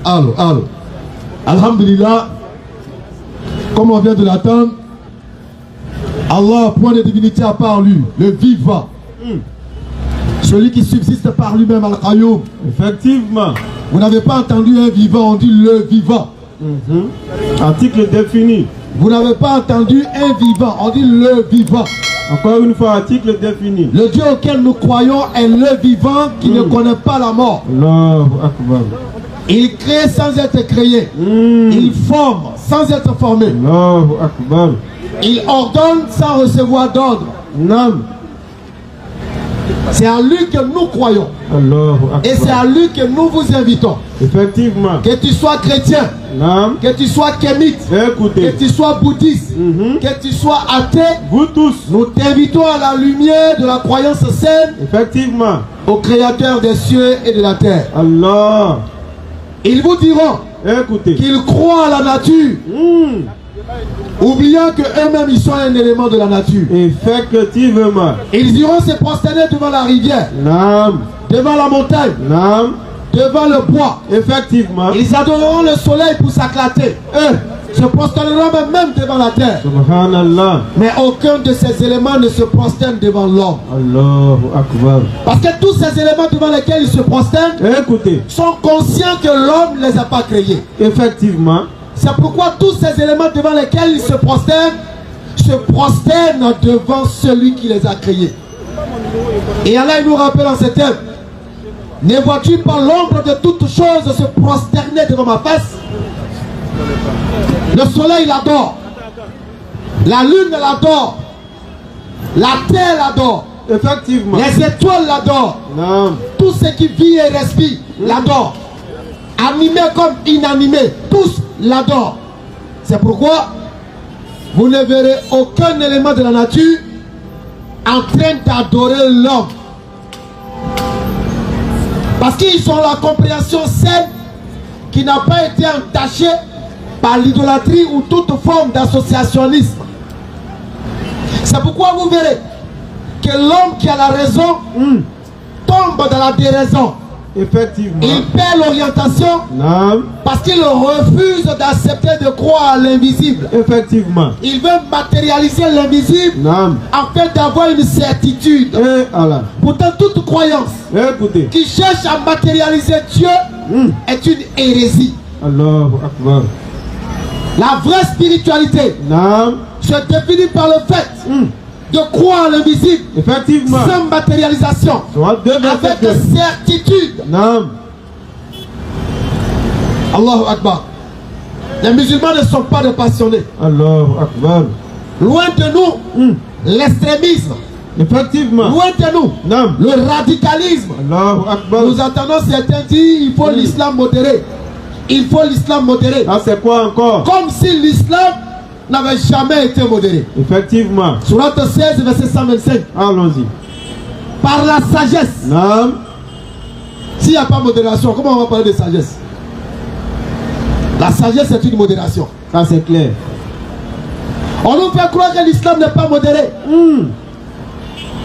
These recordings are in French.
Allô. Alhamdulillah, comme on vient de l'attendre, Allah, point de divinité à part lui, le vivant. Celui qui subsiste par lui-même, Al-Qayoum. Effectivement. Vous n'avez pas entendu un vivant, on dit le vivant. Article défini. Vous n'avez pas entendu un vivant, on dit le vivant. Encore une fois, article défini. Le Dieu auquel nous croyons est le vivant qui ne connaît pas la mort. Allahu Akbar. Il crée sans être créé. Il forme sans être formé. Allahu Akbar. Il ordonne sans recevoir d'ordre. Nam. C'est à lui que nous croyons. Allahu Akbar. Et c'est à lui que nous vous invitons. Effectivement. Que tu sois chrétien, Nam. que tu sois kémite, Écoutez. que tu sois bouddhiste, que tu sois athée, Vous tous. nous t'invitons à la lumière de la croyance saine Effectivement. au Créateur des cieux et de la terre. Allah. Ils vous diront Écoutez. qu'ils croient à la nature, oubliant qu'eux-mêmes ils sont un élément de la nature. Effectivement. Ils iront se prosterner devant la rivière, Nam. devant la montagne, Nam. devant le bois. Effectivement. Ils adoreront le soleil pour s'acclater. Eux se prosterneront même devant la terre. Subhanallah. Mais aucun de ces éléments ne se prosterne devant l'homme. Allahu Akbar. Parce que tous ces éléments devant lesquels ils se prosternent Écoutez. sont conscients que l'homme ne les a pas créés. Effectivement. C'est pourquoi tous ces éléments devant lesquels ils se prosternent devant celui qui les a créés. Et Allah il nous rappelle en ces termes: ne vois-tu pas l'ombre de toutes choses se prosterner devant ma face? Le soleil l'adore, la lune l'adore, la terre l'adore, Effectivement. les étoiles l'adorent, Nam. tout ce qui vit et respire l'adore, animé comme inanimé, tous l'adorent. C'est pourquoi vous ne verrez aucun élément de la nature en train d'adorer l'homme, parce qu'ils ont la compréhension saine qui n'a pas été entachée par l'idolâtrie ou toute forme d'associationnisme. C'est pourquoi vous verrez que l'homme qui a la raison tombe dans la déraison. Effectivement. Il perd l'orientation Nam. parce qu'il refuse d'accepter de croire à l'invisible. Effectivement. Il veut matérialiser l'invisible Nam. afin d'avoir une certitude. Et Allah. Pourtant, toute croyance Écoutez. qui cherche à matérialiser Dieu est une hérésie. Allahu Akbar. La vraie spiritualité Nam. se définit par le fait de croire à l'invisible Effectivement. sans matérialisation, Soit deux avec versets. certitude. Nam. Allahu Akbar. Les musulmans ne sont pas des passionnés. Allahu Akbar. Loin de nous, l'extrémisme. Effectivement. Loin de nous, Nam. le radicalisme. Allahu Akbar. Nous entendons certains dire il faut l'islam modéré. Il faut l'islam modéré. Ah, c'est quoi encore? Comme si l'islam n'avait jamais été modéré. Effectivement. Sourate 16, verset 125. Allons-y. Par la sagesse. Nam. S'il n'y a pas modération, comment on va parler de sagesse? La sagesse est une modération. Ça, c'est clair. On nous fait croire que l'islam n'est pas modéré.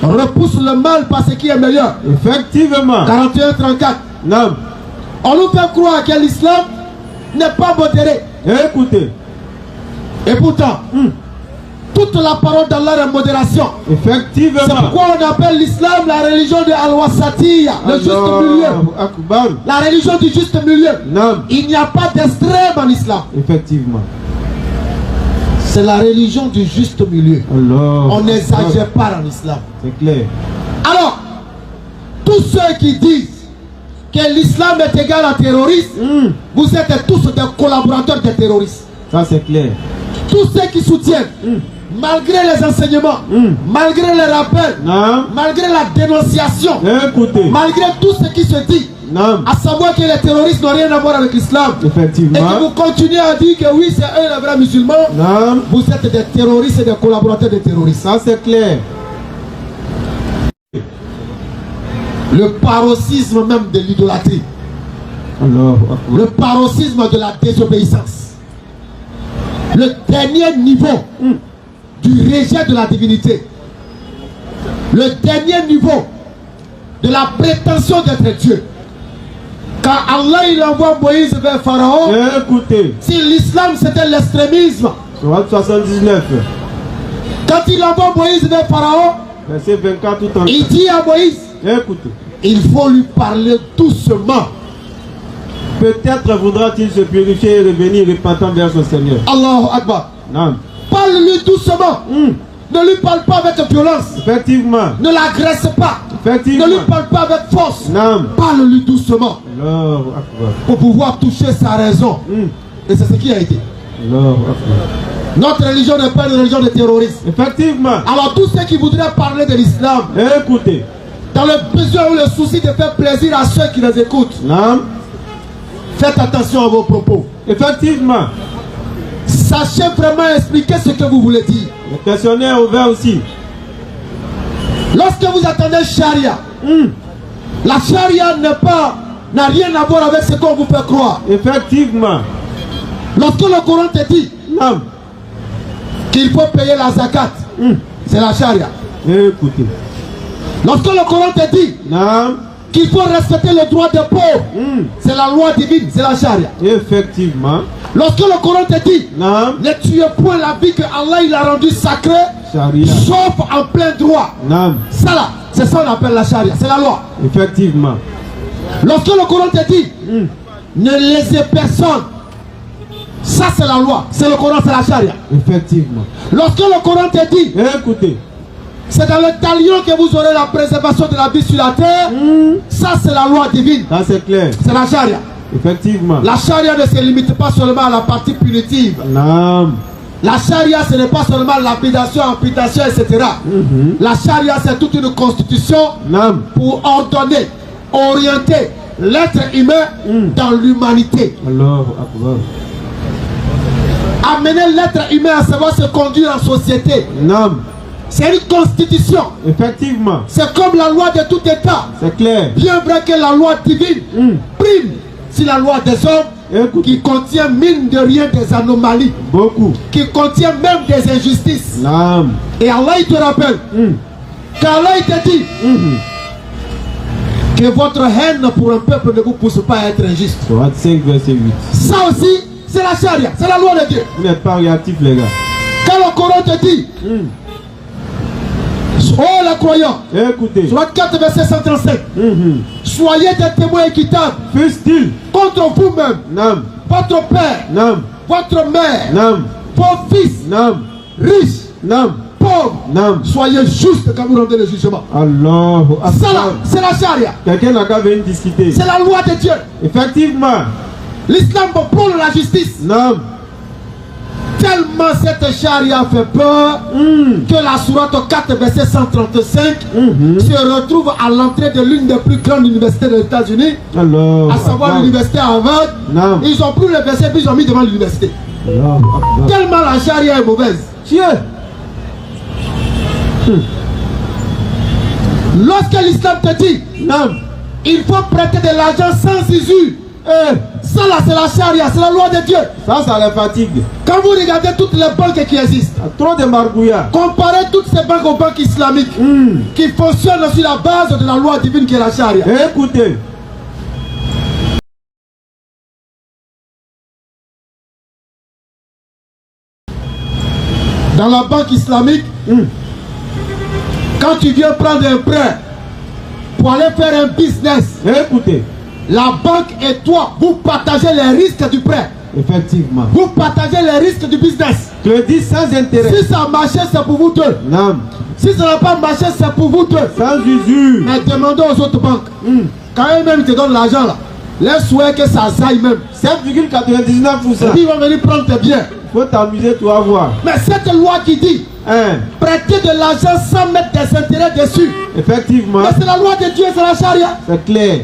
On repousse le mal par ce qui est meilleur. Effectivement. 41-34. Nam. On nous fait croire que l'islam n'est pas modéré. Écoutez. Et pourtant, toute la parole d'Allah est modération. Effectivement. C'est pourquoi on appelle l'islam la religion de Al-Wasatiyya, le juste milieu. Allahu Akbar. La religion du juste milieu. Nam. Il n'y a pas d'extrême en islam. Effectivement. C'est la religion du juste milieu. Allah. On n'exagère pas en islam. C'est clair. Alors, tous ceux qui disent que l'islam est égal à terroriste, vous êtes tous des collaborateurs des terroristes. Ça, c'est clair. Tous ceux qui soutiennent, malgré les enseignements, malgré les rappels, Nam. malgré la dénonciation, Écoutez. malgré tout ce qui se dit, Nam. à savoir que les terroristes n'ont rien à voir avec l'islam, et Effectivement. que vous continuez à dire que oui, c'est eux les vrais musulmans, Nam. vous êtes des terroristes et des collaborateurs des terroristes. Ça, c'est clair. Le paroxysme même de l'idolâtrie, Allahu Akbar. le paroxysme de la désobéissance, le dernier niveau du rejet de la divinité, le dernier niveau de la prétention d'être Dieu. Quand Allah il envoie Moïse vers Pharaon, Écoutez. si l'islam c'était l'extrémisme, Sourate 79. quand il envoie Moïse vers Pharaon, Verset 24 tout en il dit à Moïse, Écoutez. il faut lui parler doucement. Peut-être voudra-t-il se purifier et revenir repentant vers son Seigneur. Allahu Akbar. Non. Parle-lui doucement. Ne lui parle pas avec violence. Effectivement. Ne l'agresse pas. Effectivement. Ne lui parle pas avec force. Non. Parle-lui doucement Allahu Akbar. pour pouvoir toucher sa raison. Et c'est ce qui a été. Allahu Akbar. Notre religion n'est pas une religion de terroristes. Effectivement. Alors tous ceux qui voudraient parler de l'islam, Écoutez. dans le besoin ou le souci de faire plaisir à ceux qui les écoutent, Non. faites attention à vos propos. Effectivement. Sachez vraiment expliquer ce que vous voulez dire. Le questionnaire est ouvert aussi. Lorsque vous attendez charia, la charia n'a rien à voir avec ce qu'on vous fait croire. Effectivement. Lorsque le Coran te dit Non. qu'il faut payer la zakat, c'est la charia. Écoutez. Lorsque le Coran te dit Non. qu'il faut respecter le droit des pauvres, c'est la loi divine, c'est la charia. Effectivement. Lorsque le Coran te dit Non. ne tuez point la vie que Allah il a rendue sacrée, Charia. sauf en plein droit. Non. Ça là, c'est ça qu'on appelle la charia, c'est la loi. Effectivement. Lorsque le Coran te dit ne laissez personne, ça c'est la loi, c'est le Coran, c'est la charia. Effectivement. Lorsque le Coran te dit Écoutez. c'est dans le talion que vous aurez la préservation de la vie sur la terre, ça c'est la loi divine, Ça c'est clair. c'est la charia. Effectivement. La charia ne se limite pas seulement à la partie punitive. Non. La charia ce n'est pas seulement lapidation, amputation, etc. La charia c'est toute une constitution Non. pour ordonner, orienter l'être humain dans l'humanité. Allahu Akbar. Amener l'être humain à savoir se conduire en société. Non. C'est une constitution. Effectivement. C'est comme la loi de tout État. C'est clair. Bien vrai que la loi divine prime sur la loi des hommes, Écoute. qui contient mine de rien des anomalies, Beaucoup. qui contient même des injustices. Non. Et Allah il te rappelle qu'Allah il te dit que votre haine pour un peuple ne vous pousse pas à être injuste. Sourate 5 verset 8. Ça aussi c'est la charia, c'est la loi de Dieu. Vous n'êtes pas réactif les gars. Quand le Coran te dit oh les croyants, Écoutez. Sourate 4 verset 135, soyez des témoins équitables Fût-il. contre vous-même, Non. votre père, Non. votre mère, Non. vos fils, Non. riches, Non. pauvres. Non. Soyez justes quand vous rendez le jugement. Allahu Ça là, Akbar. c'est la charia. Quelqu'un n'a qu'à venir discuter. C'est la loi de Dieu. Effectivement. L'islam prône la justice. Non. Tellement cette charia fait peur que la sourate 4 verset 135 se retrouve à l'entrée de l'une des plus grandes universités des États-Unis, Allahu à savoir Akbar. l'université Harvard. Non. Ils ont pris le verset puis ils ont mis devant l'université. Allahu Akbar. Tellement la charia est mauvaise. Tiens. Lorsque l'islam te dit Non. il faut prêter de l'argent sans usure, ça là c'est la charia, c'est la loi de Dieu. Ça les fatigue. Quand vous regardez toutes les banques qui existent, Trop de margouillards. comparez toutes ces banques aux banques islamiques qui fonctionnent sur la base de la loi divine qui est la charia. Écoutez. Dans la banque islamique, quand tu viens prendre un prêt pour aller faire un business, Écoutez. la banque et toi, vous partagez les risques du prêt. Effectivement. Vous partagez les risques du business. Crédit sans intérêt. Si ça a marché, c'est pour vous deux. Non. Si ça n'a pas marché, c'est pour vous deux. Sans usure. Mais demandez aux autres banques. Quand eux-mêmes te donnent l'argent là, laisse souhait que ça aille même. 7,99%. Puis ils vont venir prendre tes biens. Faut t'amuser, tu vas voir. Mais cette loi qui dit Hein. prêter de l'argent sans mettre des intérêts dessus, Effectivement. mais c'est la loi de Dieu, c'est la charia. C'est clair.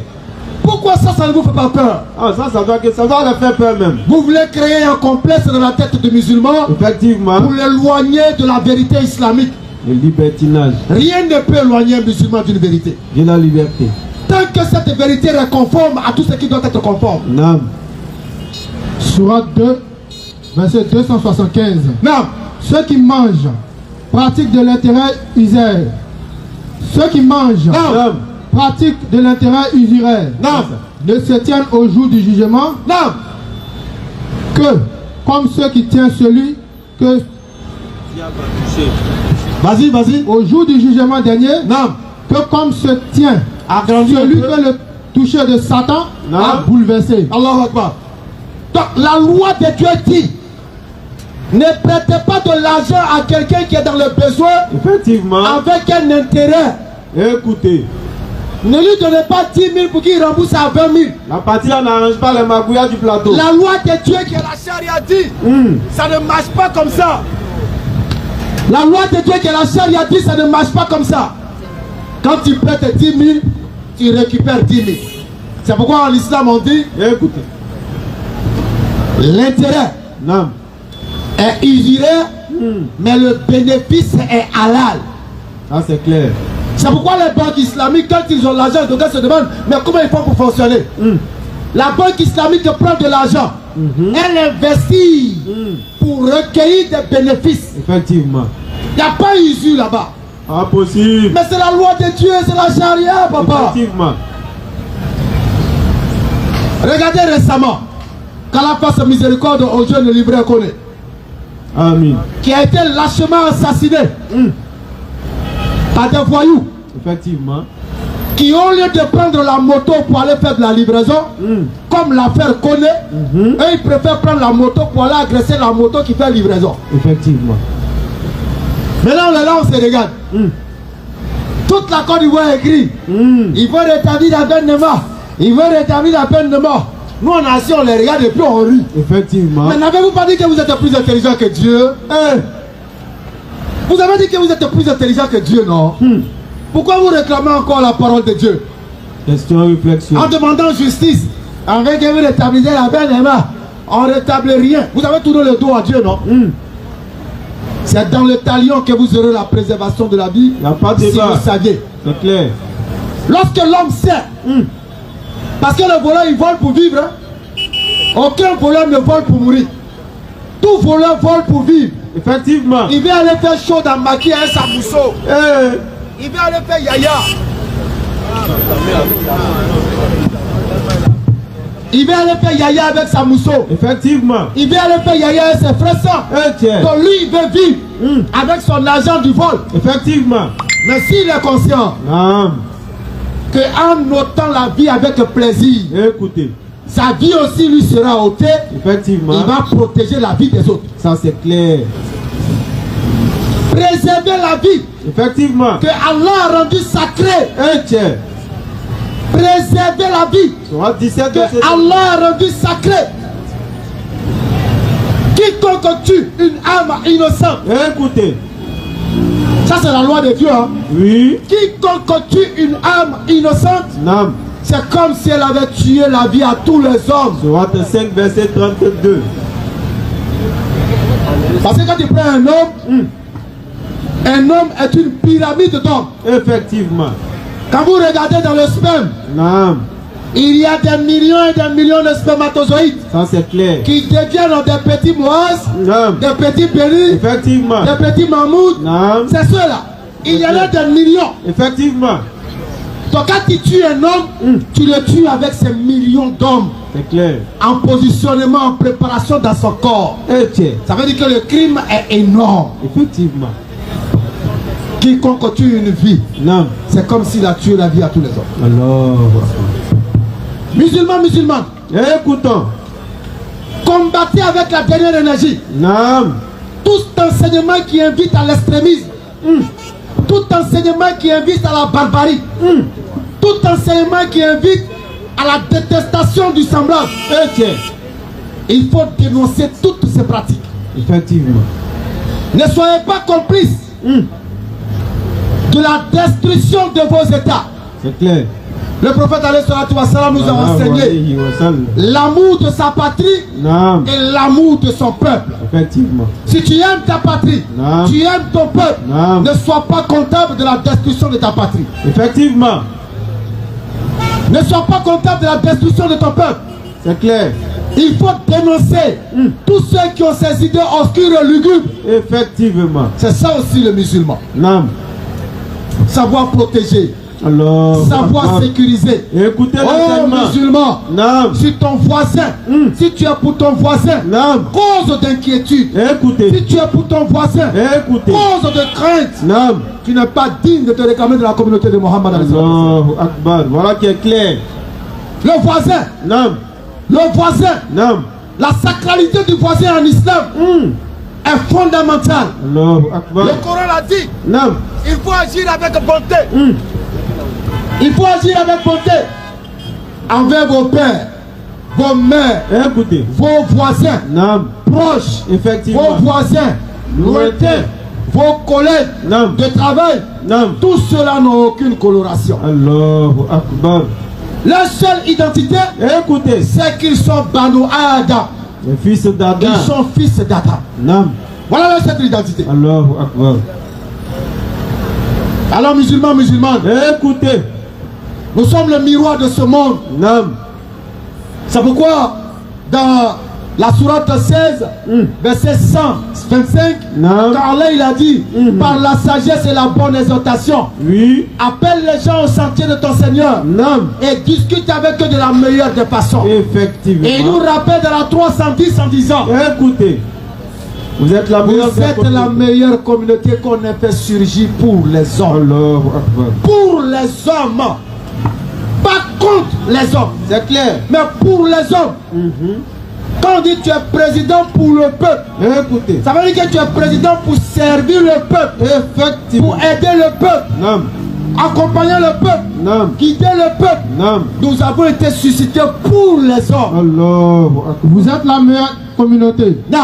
Pourquoi ça ne vous fait pas peur? Ah, ça doit leur faire peur même. Vous voulez créer un complexe dans la tête du musulman Effectivement. pour l'éloigner de la vérité islamique. Le libertinage. Rien ne peut éloigner un musulman d'une vérité. Viens la liberté. Tant que cette vérité est conforme à tout ce qui doit être conforme. Non. Sourate 2, verset 275. Non. Ceux qui mangent pratiquent de l'intérêt usaire. Ceux qui mangent Non. Non. pratiquent de l'intérêt usuraire. Non. ne se tiennent au jour du jugement Non. que comme ceux qui tiennent celui que Vas-y, vas-y. au jour du jugement dernier, Non. que comme se tient Agrandis celui un peu. que le toucher de Satan Non. a bouleversé. Allahu Akbar. Donc la loi de Dieu dit, ne prêtez pas de l'argent à quelqu'un qui est dans le besoin Effectivement. avec un intérêt. Écoutez, Ne lui donnez pas 10 000 pour qu'il rembourse à 20 000. la partie là n'arrange pas les magouillas du plateau. La loi de Dieu qui est la charia dit, ça ne marche pas comme ça. La loi de Dieu qui est la charia dit, ça ne marche pas comme ça. Quand tu prêtes 10 000, tu récupères 10 000. C'est pourquoi en islam on dit, Écoutez. l'intérêt Non. est usuraire, mais le bénéfice est halal. Ça c'est clair. C'est pourquoi les banques islamiques, quand ils ont l'argent, les gars se demandent, mais comment ils font pour fonctionner? La banque islamique prend de l'argent, elle investit pour recueillir des bénéfices. Effectivement. Il n'y a pas usure là-bas. Impossible. Mais c'est la loi de Dieu, c'est la charia, papa. Effectivement. Regardez récemment, qu'Allah fasse miséricorde au jeune libraire Koné, Amen. qui a été lâchement assassiné par des voyous Effectivement. qui, au lieu de prendre la moto pour aller faire de la livraison, comme l'affaire Koné, eux ils préfèrent prendre la moto pour aller agresser la moto qui fait livraison. Effectivement. Maintenant, on est là, on se regarde. Toute la Côte d'Ivoire est écrit. Il veut rétablir la peine de mort. Il veut rétablir la peine de mort. Nous, on est assis, on les regarde et puis on rit. Effectivement. Mais n'avez-vous pas dit que vous êtes plus intelligent que Dieu? Vous avez dit que vous êtes plus intelligent que Dieu, non? Pourquoi vous réclamez encore la parole de Dieu? Question, réflexion. En demandant justice, avec que vous rétablissez la peine de mort, on ne rétablit rien. Vous avez tourné le dos à Dieu, non? C'est dans le talion que vous aurez la préservation de la vie. Il n'y a pas de si débat. vous saviez. C'est clair. Lorsque l'homme sait, parce que le voleur il vole pour vivre, hein. Aucun voleur ne vole pour mourir. Tout voleur vole pour vivre. Effectivement. Il vient aller faire chaud dans Maki avec sa mousseau. Eh. Il vient aller faire yaya. Il vient aller faire yaya avec sa mousseau. Effectivement. Il vient aller faire yaya avec ses frères sœurs. Tiens. Donc lui il veut vivre avec son argent du vol. Effectivement. Mais s'il est conscient Non. qu'en notant la vie avec plaisir, Écoutez. sa vie aussi lui sera ôtée, Effectivement. il va protéger la vie des autres. Ça c'est clair. Préserver la vie Effectivement. que Allah a rendue sacrée. Tiens. Préserver la vie Surah 17 que verset. Allah a rendue sacrée. Quiconque tue une âme innocente, Écoutez. ça c'est la loi de Dieu. Hein? Oui. Quiconque tue une âme innocente, Non. c'est comme si elle avait tué la vie à tous les hommes. Surah 5 verset 32. Parce que quand tu prends un homme est une pyramide d'hommes. Effectivement. Quand vous regardez dans le sperme, Non. il y a des millions et des millions de spermatozoïdes Ça c'est clair. qui deviennent des petits moas, Non. des petits bélis, Effectivement. des petits mammouths. Non. C'est ceux-là. Il y en a des millions. Effectivement. Donc quand tu tues un homme, tu le tues avec ces millions d'hommes C'est clair. en positionnement, en préparation dans son corps. Tiens. Ça veut dire que le crime est énorme. Effectivement. Quiconque tue une vie, Non. c'est comme s'il a tué la vie à tous les hommes. Alors. Musulmans, Écoutons. combattez avec la dernière énergie. Non. Tout enseignement qui invite à l'extrémisme, tout enseignement qui invite à la barbarie, tout enseignement qui invite à la détestation du semblable, Tiens. il faut dénoncer toutes ces pratiques. Effectivement. Ne soyez pas complices de la destruction de vos États. C'est clair. Le prophète alayhi salatu wa salam nous a enseigné l'amour de sa patrie Non. et l'amour de son peuple. Effectivement. Si tu aimes ta patrie, Non. tu aimes ton peuple, Non. ne sois pas comptable de la destruction de ta patrie. Effectivement. Ne sois pas comptable de la destruction de ton peuple. C'est clair. Il faut dénoncer tous ceux qui ont ces idées obscures et lugubres. Effectivement. C'est ça aussi le musulman. Non. Savoir protéger Allah. Savoir sécuriser. Écoutez Oh l'enseignement. musulman, Naam. si ton voisin, si tu es pour ton voisin, Naam. cause d'inquiétude. Écoutez. Si tu es pour ton voisin, Écoutez. cause de crainte, Naam. tu n'es pas digne de te réclamer de la communauté de Mohammed. Allahu Akbar. Voilà qui est clair. Le voisin, Naam. le voisin, Naam. la sacralité du voisin en islam est fondamentale. Allahu Akbar. Le Coran l'a dit, Naam. il faut agir avec bonté. Il faut agir avec bonté envers vos pères, vos mères, Écoutez. vos voisins Naam. proches, Effectivement. vos voisins lointains, vos collègues Naam. de travail. Naam. Tous ceux-là n'ont aucune coloration. Allahu Akbar. Leur seule identité, Écoutez. c'est qu'ils sont Banu Adam. Les fils d'Adam. Ils sont fils d'Adam. Naam. Voilà leur seule identité. Allahu Akbar. Alors musulmans, musulmanes, Écoutez. nous sommes le miroir de ce monde. Naam. C'est pourquoi dans la sourate 16, verset 125, Naam. quand Allah il a dit, par la sagesse et la bonne exhortation, Oui. appelle les gens au sentier de ton Seigneur Naam. et discute avec eux de la meilleure des façons. Effectivement. Et il nous rappelle dans la 310 en disant, Écoutez. Vous êtes la meilleure. vous êtes la meilleure communauté qu'on ait fait surgir pour les hommes. Allahu Akbar. Pour les hommes. Pas contre les hommes, C'est clair. mais pour les hommes. Quand on dit tu es président pour le peuple, Écoutez. ça veut dire que tu es président pour servir le peuple, Effectivement. pour aider le peuple, Naam. accompagner le peuple, Naam. guider le peuple. Naam. Nous avons été suscités pour les hommes. Allahu Akbar. Vous êtes la meilleure communauté Non,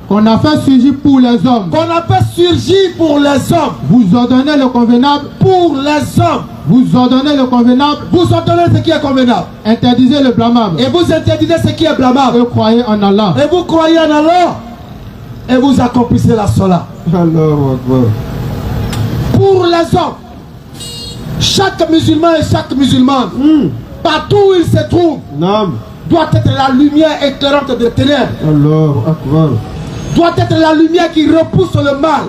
qu'on a fait surgir pour les hommes. qu'on a fait surgir pour les hommes, Vous ordonnez le convenable, pour les hommes. vous ordonnez le convenable, Vous ordonnez ce qui est convenable interdisez le blâmable et vous interdisez ce qui est blâmable. et croyez en Allah. Et vous croyez en Allah et vous accomplissez la sola. Allahu Akbar. Pour les hommes, chaque musulman et chaque musulmane, partout où il se trouve, Naam. doit être la lumière éclairante des ténèbres, Allahu Akbar. doit être la lumière qui repousse le mal,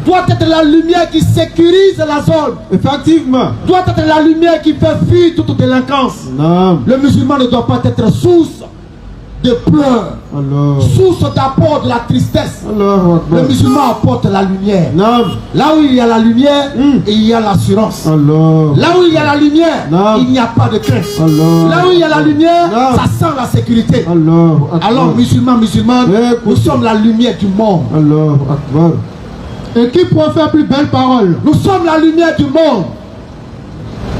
doit être la lumière qui sécurise la zone, Effectivement. doit être la lumière qui fait fuir toute délinquance. Naam. Le musulman ne doit pas être source de pleurs, Allah. source d'apport de la tristesse. Allahu Akbar. Le musulman apporte la lumière. Naam. Là où il y a la lumière, il y a l'assurance. Allah. Là où il y a la lumière, Non. il n'y a pas de crainte. Allah. Là où il y a la lumière, Non. ça sent la sécurité. Allahu Akbar. Alors, musulmans, musulmanes, Écoutez. nous sommes la lumière du monde. Allahu Akbar. Et qui profère plus belle parole Nous sommes la lumière du monde.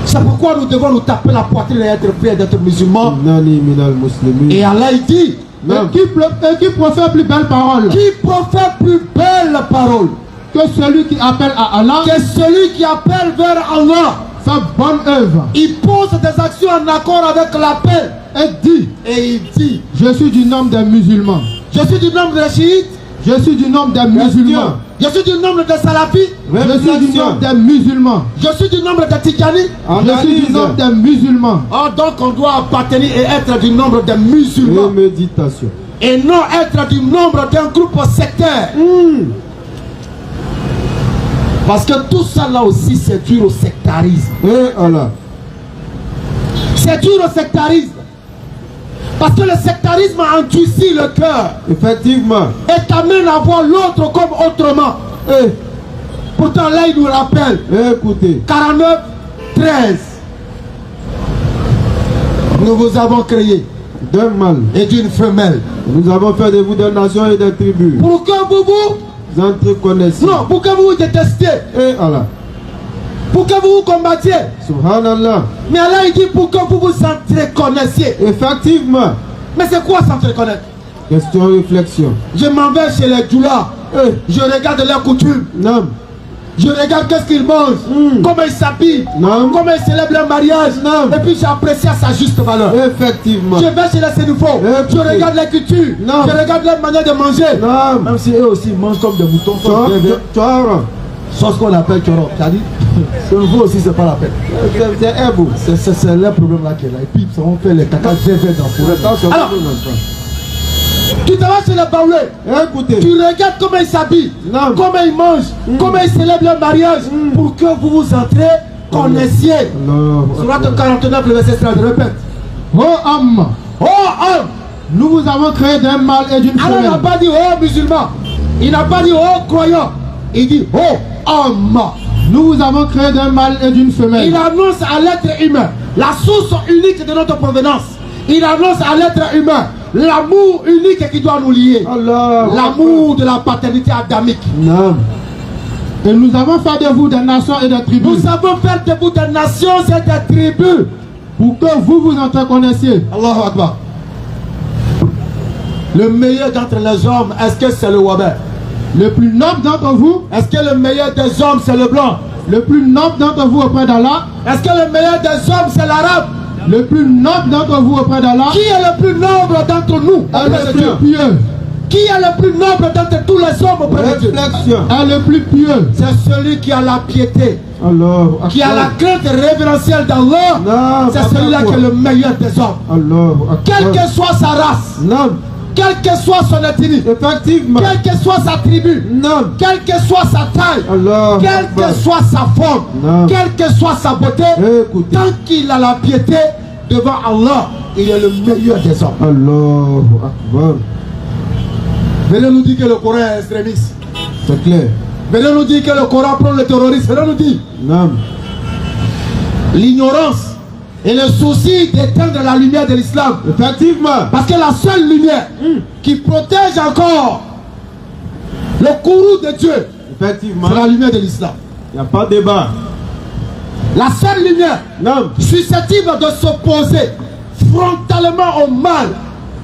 C'est pourquoi nous devons nous taper la poitrine et être fiers d'être musulmans. Nani minal muslimin. Et Allah il dit, Non. et qui profère plus belle parole qui profère plus belle parole que celui qui appelle à Allah, que celui qui appelle vers Allah. sa bonne œuvre, Il pose des actions en accord avec l'appel. et dit, Et il dit, je suis du nombre des musulmans. je suis du nombre des chiites, Je suis du nombre des musulmans. je suis du nombre des salafis, Je suis du nombre des musulmans. je suis du nombre des tijani. Je suis du nombre des musulmans. Oh, donc on doit appartenir et être du nombre des Et musulmans. méditation. Et non être du nombre d'un groupe sectaire. Parce que tout ça là aussi c'est dur au sectarisme. Et Allah. C'est dur au sectarisme. Parce que le sectarisme endurcit le cœur Effectivement. et t'amène à voir l'autre comme autrement. Eh, Pourtant là il nous rappelle écoutez. 49, 13. Nous vous avons créé D'un mâle. et d'une femelle. Nous avons fait de vous des nations et des tribus. Pour que vous Entreconnaissez. non, pour que vous vous détestiez, Et Allah. pour que vous vous combattiez. Subhanallah. Mais là il dit pour que vous vous entreconnaissiez. Effectivement. Mais c'est quoi s'entreconnaître? Question réflexion. Je m'en vais chez les djoulas, Eh, je regarde leurs coutumes, non. je regarde qu'est-ce qu'ils mangent, comment ils s'habillent, Non. comment ils célèbrent leur mariage, Non. et puis j'apprécie à sa juste valeur. Effectivement. Je vais chez les sénoufos, Eh, je regarde leur culture, Non. je regarde leur manière de manger. Non. Même si eux aussi mangent comme des moutons, Tu as c'est ce qu'on appelle choro. C'est-à-dire, sénoufo aussi c'est pas la peine. c'est ébou. C'est leur problème là qui est là. Et puis on fait les caca zévé dans la forêt. Alors, tu te vas chez les baoulés, Écoutez. tu regardes comment ils s'habillent, Non. comment ils mangent, comment ils célèbrent leur mariage, pour que vous vous entrez connaissiez. Surat 49, le verset 13, répète. Ô homme, Oh homme. nous vous avons créé d'un mâle et d'une Alors il n'a femelle. pas dit oh musulman. Il n'a pas dit oh croyant. Il dit oh homme. Nous vous avons créé d'un mâle et d'une femelle. Il annonce à l'être humain la source unique de notre provenance. Il annonce à l'être humain l'amour unique qui doit nous lier. L'amour de la paternité adamique. Et nous avons fait de vous des nations et des tribus. Nous avons fait de vous des nations et des tribus. Pour que vous vous entreconnaissiez. Allahu Akbar. Le meilleur d'entre les hommes, est-ce que c'est le Waber? Le plus noble d'entre vous. Est-ce que le meilleur des hommes c'est le blanc? Le plus noble d'entre vous auprès d'Allah. Est-ce que le meilleur des hommes c'est l'arabe? Le plus noble d'entre vous auprès d'Allah. Qui est le plus noble d'entre nous Est auprès le de plus Dieu? pieux. Qui est le plus noble d'entre tous les hommes auprès de Dieu? Est le plus pieux. C'est celui qui a la piété, Allah. qui a la crainte révérentielle d'Allah. C'est celui-là qui est le meilleur des hommes. Quelle que soit sa race, quelle que soit son ethnie, Effectivement. quelle que soit sa tribu, quelle que soit sa taille, Allah. quelle que soit sa forme, Non. quelle que soit sa beauté, Écoutez. tant qu'il a la piété devant Allah, il est le meilleur des hommes. Allahu Akbar. Venez nous dire que le Coran est extrémiste. C'est clair. Venez nous dire que le Coran prend le terrorisme. Venez nous dire Non. l'ignorance et le souci d'éteindre la lumière de l'islam. Effectivement. Parce que la seule lumière qui protège encore le courroux de Dieu, Effectivement. c'est la lumière de l'islam. Il n'y a pas de débat. La seule lumière Non. susceptible de s'opposer frontalement au mal,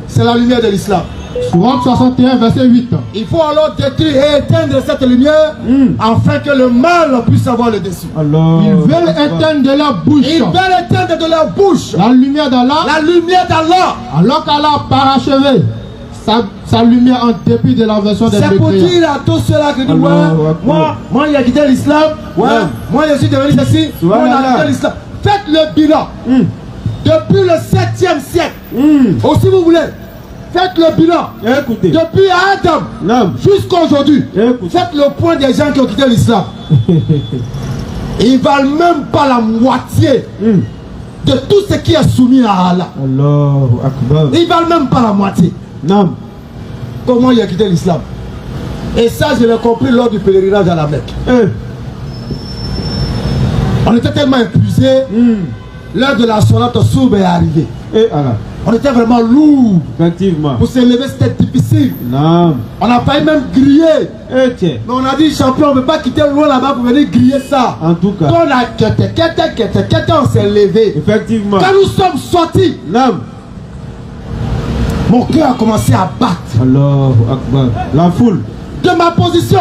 c'est la lumière de l'islam. Sourate 61, verset 8. Il faut alors détruire et éteindre cette lumière afin que le mal puisse avoir le dessus. Allah. Ils veulent éteindre de leur bouche Ils veulent éteindre de leur bouche la lumière d'Allah, la lumière d'Allah. alors qu'Allah a parachevé sa lumière en dépit de la version des C'est pour mécréants. dire à tous ceux-là qui disent Allah ouais, Akbar. moi il a quitté l'islam, ouais, Ouais. moi je suis devenu ceci, moi on a Subhanallah. quitté l'islam. Faites le bilan. Depuis le 7e siècle, aussi vous voulez, faites le bilan. Écoutez. Depuis Adam Non. jusqu'à aujourd'hui, Écoute. faites le point des gens qui ont quitté l'islam. Ils ne valent même pas la moitié de tout ce qui est soumis à Allah. Allahu Akbar. Ils ne valent même pas la moitié. Non. Comment il a quitté l'islam? Et ça, je l'ai compris lors du pèlerinage à la Mecque. On était tellement épuisés, l'heure de la sourate soube est arrivée. Et Allah. On était vraiment lourd. Effectivement. Pour se lever, c'était difficile. Non. On a failli même griller. Et tiens. Mais on a dit, champion, on ne peut pas quitter loin là-bas pour venir griller ça. En tout cas. Quand on a quitté, on s'est levé. Effectivement. Quand nous sommes sortis, Non. mon cœur a commencé à battre. Allahu Akbar. La foule. De ma position,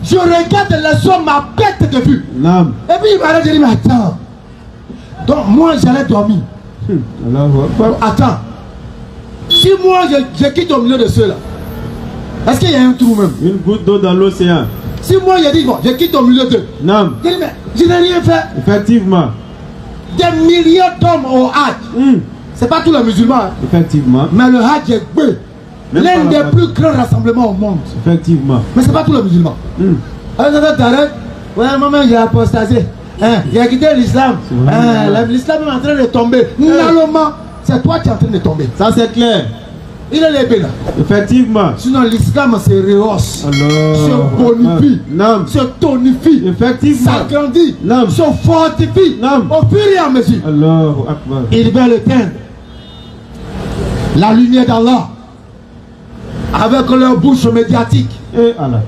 je regarde les hommes à perte de vue. Non. Et puis il m'a dit, mais attends. Donc moi, j'allais dormir. Allahu Akbar. Attends. Si moi, je quitte au milieu de ceux-là, est-ce qu'il y a un trou même? Une goutte d'eau dans l'océan. Si moi, je dis, bon, je quitte au milieu d'eux, Non. je dis, mais je n'ai rien fait. Effectivement. Des milliers d'hommes au Hajj. C'est pas tous les musulmans, hein. Effectivement. Mais le Hajj est bleu. Même L'un pas des la- plus grands rassemblements au monde. Effectivement. Mais c'est pas tous les musulmans. Alors, ça t'arrête. Ouais, maman, j'ai apostasé. Hein, j'ai quitté l'islam. Hein, l'islam est en train de tomber. Normalement, c'est toi qui es en train de tomber. Ça c'est clair. Il est l'épée là. Effectivement. Sinon, l'islam se rehausse, Allah. se bonifie, Non. se tonifie, Effectivement. s'agrandit, Non. se fortifie Non. au fur et à mesure. Allahu Akbar. Ils veulent éteindre la lumière d'Allah avec leur bouche médiatique, Et Allah.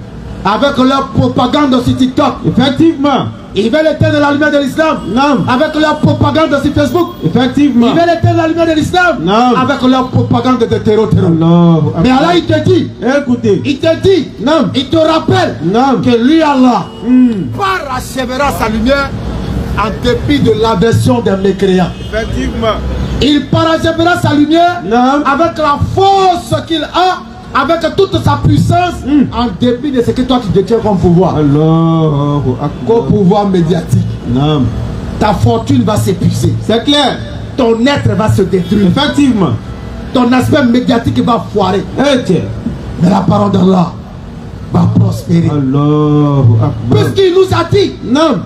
avec leur propagande sur TikTok. Effectivement. Ils veulent éteindre la lumière de l'islam Non. avec leur propagande sur Facebook. Effectivement. Ils veulent éteindre la lumière de l'islam Non. avec leur propagande de terreau. Allahu Mais Akbar. Allah, il te dit, Écoutez. Non. il te rappelle Non. que lui, Allah, parachèvera sa lumière en dépit de l'aversion des mécréants. Effectivement. Il parachèvera sa lumière Non. avec la force qu'il a, avec toute sa puissance, en dépit de ce que toi tu détiens comme pouvoir. Allahu Comme Akbar. pouvoir médiatique. Non. Ta fortune va s'épuiser. C'est clair. Ton être va se détruire. Effectivement. Ton aspect médiatique va foirer. Et tiens. Mais la parole d'Allah va prospérer. Allahu Akbar. Puisqu'il nous a dit, Non.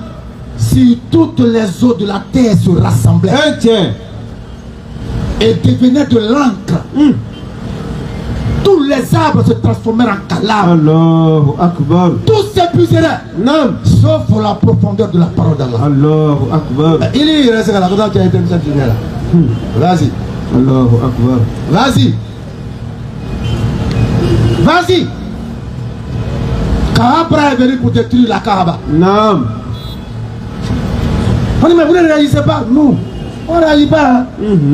Si toutes les eaux de la terre se rassemblaient un tiers, et devenaient de l'encre, tous les arbres se transformèrent en calame. Allahu Akbar. Tous s'épuiseraient, Non. sauf pour la profondeur de la parole d'Allah. Allahu Akbar. Il reste là, quand tu as été là. Vas-y, Allahu Akbar. vas-y. Vas-y. Kaaba est venu pour détruire la Kaaba. Non. On dit, mais vous ne réalisez pas? Non, on ne réalise pas. Hein?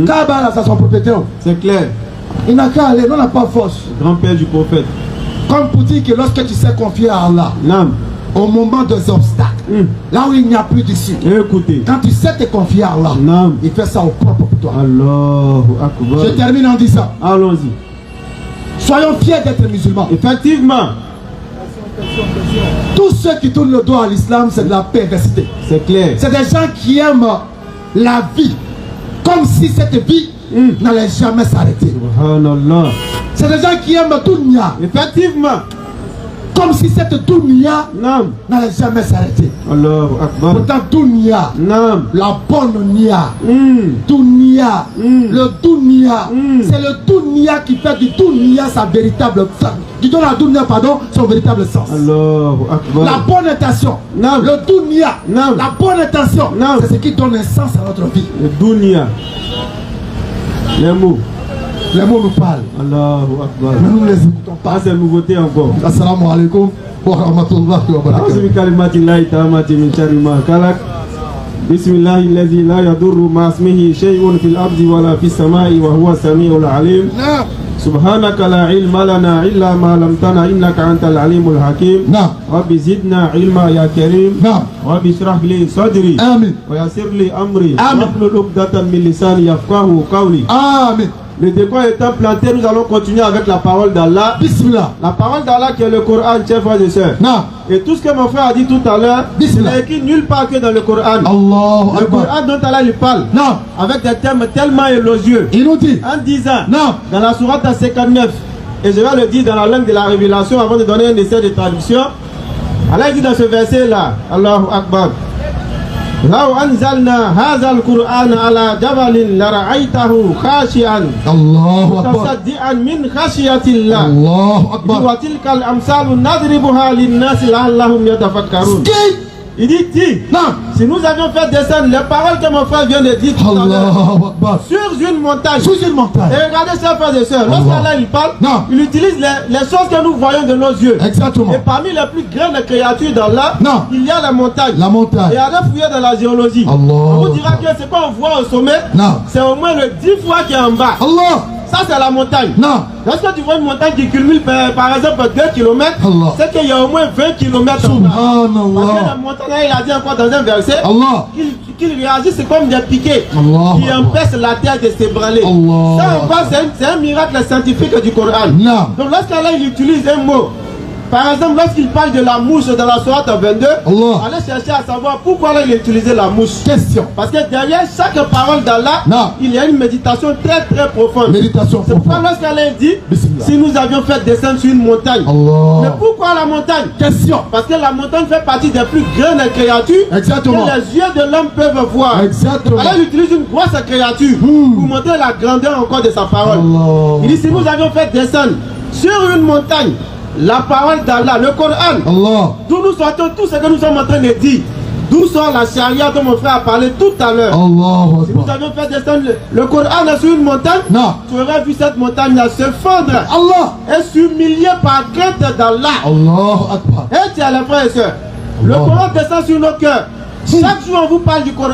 Kaaba, là, c'est son propriétaire. C'est clair. Il n'a qu'à aller, on n'a pas force. Grand-père du prophète. Comme pour dire que lorsque tu sais confier à Allah, Non. au moment des obstacles, là où il n'y a plus d'issue, Écoutez. quand tu sais te confier à Allah, Non. il fait ça au propre pour toi. Allahu Akbar. Je termine en disant, Allons-y. soyons fiers d'être musulmans. Effectivement, Tous ceux qui tournent le dos à l'islam, c'est de la perversité. c'est clair. C'est des gens qui aiment la vie comme si cette vie n'allait jamais s'arrêter. Subhanallah. C'est des gens qui aiment dunya Effectivement. comme si cette dunya Non. n'allait jamais s'arrêter. Allahu Akbar. Pourtant dunya, Non. la bonne nia, dunya, le dunya, c'est le dunya qui fait du dunya sa véritable sens. Qui donne à dunya, pardon, son véritable sens. Allahu Akbar. La bonne intention, Non. le dunya, Non. la bonne intention, Non. c'est ce qui donne un sens à notre vie. Le dunya. Les mots. Les mots nous parlent, Allahu Akbar. mais nous ne les écoutons Pas pas. ces nouveautés encore. Assalamu alaikum wa rahmatullahi wa أعوذ barakatuh. بكلمات الله التامة من شر ما خلق بسم الله الذي لا يضر مع اسمه شيء في الأرض ولا في السماء وهو السميع العليم نعم سبحانك لا علم لنا إلا ما علمتنا إنك أنت العليم الحكيم نعم رب زدنا علما يا كريم نعم رب اشرح لي صدري آمين ويسر لي أمري آمين. واحلل عقدة من لساني يفقهوا قولي. آمين. Le décor étant planté, nous allons continuer avec la parole d'Allah. Bismillah. La parole d'Allah qui est le Coran, chers frères et sœurs. نعم. Et tout ce que mon frère a dit tout à l'heure, il Bismillah. n'est écrit nulle part que dans le Coran. الله Le أكبر. Coran dont Allah lui parle, نعم. avec des termes tellement élogieux, Il nous dit en disant, نعم. dans la sourate 59, et je vais le dire dans la langue de la révélation avant de donner un essai de traduction, Allah dit dans ce verset-là, Allahu Akbar, لو أنزلنا هذا القرآن على جبل لرأيته خاشعا الله أكبر. متصدعا من خشية الله الله أكبر. وتلك الأمثال نضربها للناس لعلهم يتفكرون. Ski. Il dit, نعم. si nous avions fait descendre les paroles que mon frère vient de dire tout à l'heure الله أكبر. sur une montagne, Sous une montagne. et regardez chers frères et sœurs, lorsqu'Allah il parle, Non. il utilise les choses que nous voyons de nos yeux. Exactement. Et parmi les plus grandes créatures d'Allah, Non. il y a la montagne. La montagne. Et allez fouiller dans la géologie. Allah. On vous dira que ce qu'on voit au sommet, Non. c'est au moins le 10 fois qui est en bas. Allah. Ça c'est la montagne. Non. Lorsque tu vois une montagne qui culmine par exemple 2 km, Allah. c'est qu'il y a au moins 20 km en bas. Parce que Subhanallah. la montagne, il a dit encore dans un verset, Allah. qu'ils réagissent comme des piquets Allah. qui empêchent la terre de s'ébranler. Allah. Ça encore, c'est un miracle scientifique du Coran. Non. Donc lorsqu'Allah il utilise un mot, par exemple lorsqu'il parle de la mouche dans la sourate 22, Allah. allez chercher à savoir pourquoi Allah il a utilisé la mouche. Question. Parce que derrière chaque parole d'Allah, Non. il y a une méditation très très profonde. Méditation C'est pourquoi profonde. lorsqu'Allah dit, Bismillah. si nous avions fait descendre sur une montagne. Mais Allah. pourquoi la montagne? Question. Parce que la montagne fait partie des plus grandes créatures Exactement. que les yeux de l'homme peuvent voir. Exactement. Alors il utilise une grosse créature pour montrer la grandeur encore de sa parole. Allah. Il dit si nous avions fait descendre sur une montagne la parole d'Allah, le Coran, Allah. d'où nous sortons tout ce que nous sommes en train de dire, d'où sort la charia dont mon frère a parlé tout à l'heure. Allah. Si nous avions fait descendre le Coran sur une montagne, Non. tu aurais vu cette montagne se fendre Allah. et s'humilier par crainte d'Allah. Allah Akbar. Et tiens les frères et sœurs, le Allah. Coran descend sur nos cœurs. Chaque jour on vous parle du Coran,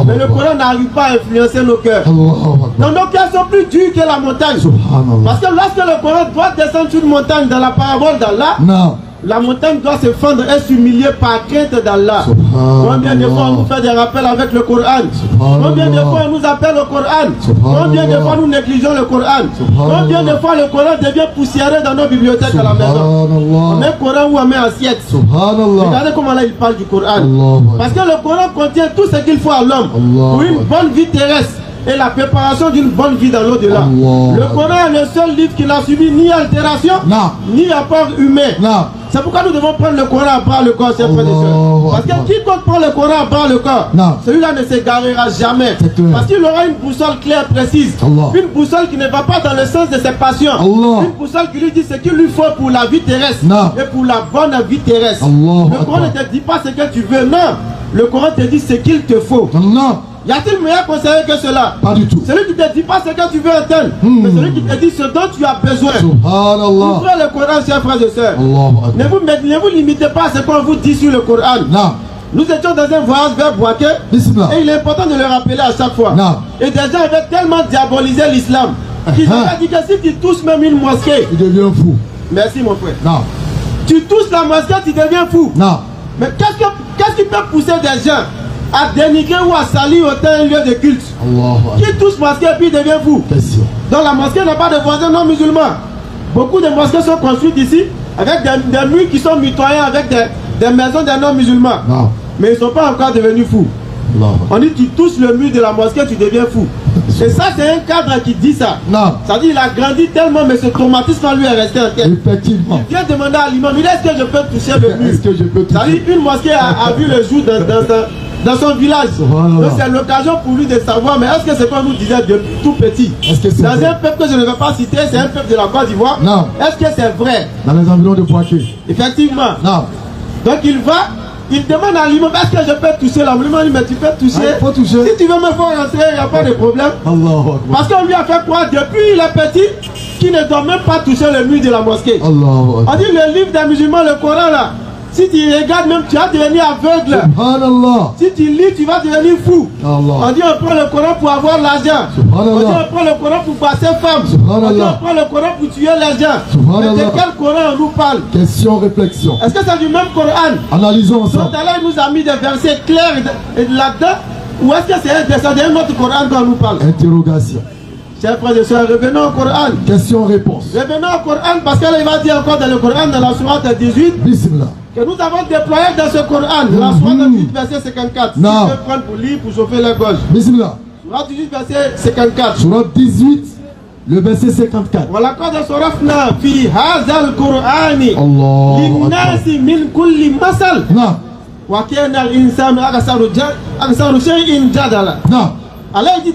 mais le Coran n'arrive pas à influencer nos cœurs. Allah Akbar. Donc nos cœurs sont plus durs que la montagne. Subhanallah. Parce que lorsque le Coran doit descendre sur une montagne dans la parabole d'Allah, Non. la montagne doit se fendre et s'humilier par crainte d'Allah. Subhanallah. Combien de fois on nous fait des rappels avec le Coran? Subhanallah. Combien de fois on nous appelle au Coran? Subhanallah. Combien de fois nous négligeons le Coran? Subhanallah. Combien de fois le Coran devient poussiéreux dans nos bibliothèques à la maison? On Subhanallah. met Coran ou on met assiette. Subhanallah. Regardez comment là il parle du Coran. Allah Parce que le Coran contient tout ce qu'il faut à l'homme Allah. pour une bonne vie terrestre et la préparation d'une bonne vie dans l'au-delà. Allah. Le Coran est le seul livre qui n'a subi ni altération, Non. ni apport humain. Non. C'est pourquoi nous devons prendre le Coran à bras le corps, chers frères et Allahu sœurs. Parce Akbar. que quiconque prend le Coran à bras le corps, Non. celui-là ne s'égarera jamais. C'est clair. Parce qu'il aura une boussole claire, précise. Allah. Une boussole qui ne va pas dans le sens de ses passions. Allah. Une boussole qui lui dit ce qu'il lui faut pour la vie terrestre. Non. Et pour la bonne vie terrestre. Allahu Le Coran ne Akbar. te dit pas ce que tu veux, non. Le Coran te dit ce qu'il te faut. Non, Y a-t-il meilleur conseiller que cela? pas du tout. Celui qui ne te dit pas ce que tu veux entendre, mais celui qui te dit ce dont tu as besoin. Subhanallah. Ouvrez le Coran, chers frères et sœurs. Allahu Akbar. Ne vous limitez pas à ce qu'on vous dit sur le Coran. Non. Nous étions dans un voyage vers Boaké Bismillah. et il est important de le rappeler à chaque fois. Non. Et des gens avaient tellement diabolisé l'islam qu'ils avaient dit que si tu touches même une mosquée, Il devient fou. merci mon frère, Non. tu touches la mosquée, tu deviens fou. Non. Mais qu'est-ce qui peut pousser des gens à dénigrer ou à salir autant un lieu de culte? Allahu Akbar. Qui touche mosquée et puis devient fou? Question. Donc la mosquée n'a pas de voisins non musulmans. Beaucoup de mosquées sont construites ici avec des murs qui sont mitoyens avec des maisons des non musulmans. Non. Mais ils ne sont pas encore devenus fous. Allahu Akbar. On dit tu touches le mur de la mosquée, tu deviens fou. Et ça c'est un cadre qui dit ça. Non. Ça dit il a grandi tellement mais ce traumatisme en lui est resté en tête. Effectivement. Il vient demander à l'imam, il dit est-ce que je peux toucher le mur? Est-ce que je peux Ça dit toucher? une mosquée a vu le jour dans son village. Subhanallah. Donc c'est l'occasion pour lui de savoir, mais est-ce que c'est qu'on nous disait depuis tout petit? Est-ce que c'est Dans vrai? un peuple que je ne vais pas citer, c'est un peuple de la Côte d'Ivoire. Non. Est-ce que c'est vrai? Dans les environs de Poitiers. Effectivement. Non. Donc il va, il demande à l'imam, est-ce que je peux toucher là? L'imam dit, mais tu peux toucher. Ah, il faut toucher. Si tu veux me faire rentrer, il n'y a pas de problème. Allahu Akbar. Parce qu'on lui a fait croire depuis il est petit qu'il ne doit même pas toucher le mur de la mosquée. Allahu On Akbar. dit le livre des musulmans, le Coran là, si tu regardes même, tu vas devenir aveugle. Subhanallah. Si tu lis, tu vas devenir fou. On Allah. dit on prend le Coran pour avoir l'argent. On dit Subhanallah. on prend le Coran pour passer femme. Subhanallah. On dit on prend le Coran pour tuer les gens. Subhanallah. Mais de quel Coran on nous parle? Question, réflexion. Est-ce que c'est du même Coran? Analysons Donc ensemble. Allah nous a mis des versets clairs là-dedans. Ou est-ce que c'est un dessin d'un autre Coran qu'on nous parle? Interrogation. Chers frères et sœurs, revenons au Coran. Question-réponse. Revenons au Coran parce qu'il va dire encore dans le Coran, dans la sourate 18, Bismillah. que nous avons déployé dans ce Coran, la sourate 18, verset 54. Non. Si tu peux prendre pour lire, pour chauffer la gorge. Bismillah. Sourate 18, verset 54. Surat 18, le verset 54. ولقد صرفنا في هذا القرآن Allah. للناس من كل مثل Non. وكان الإنسان أكثر شيء جدلا. Non. Allah dit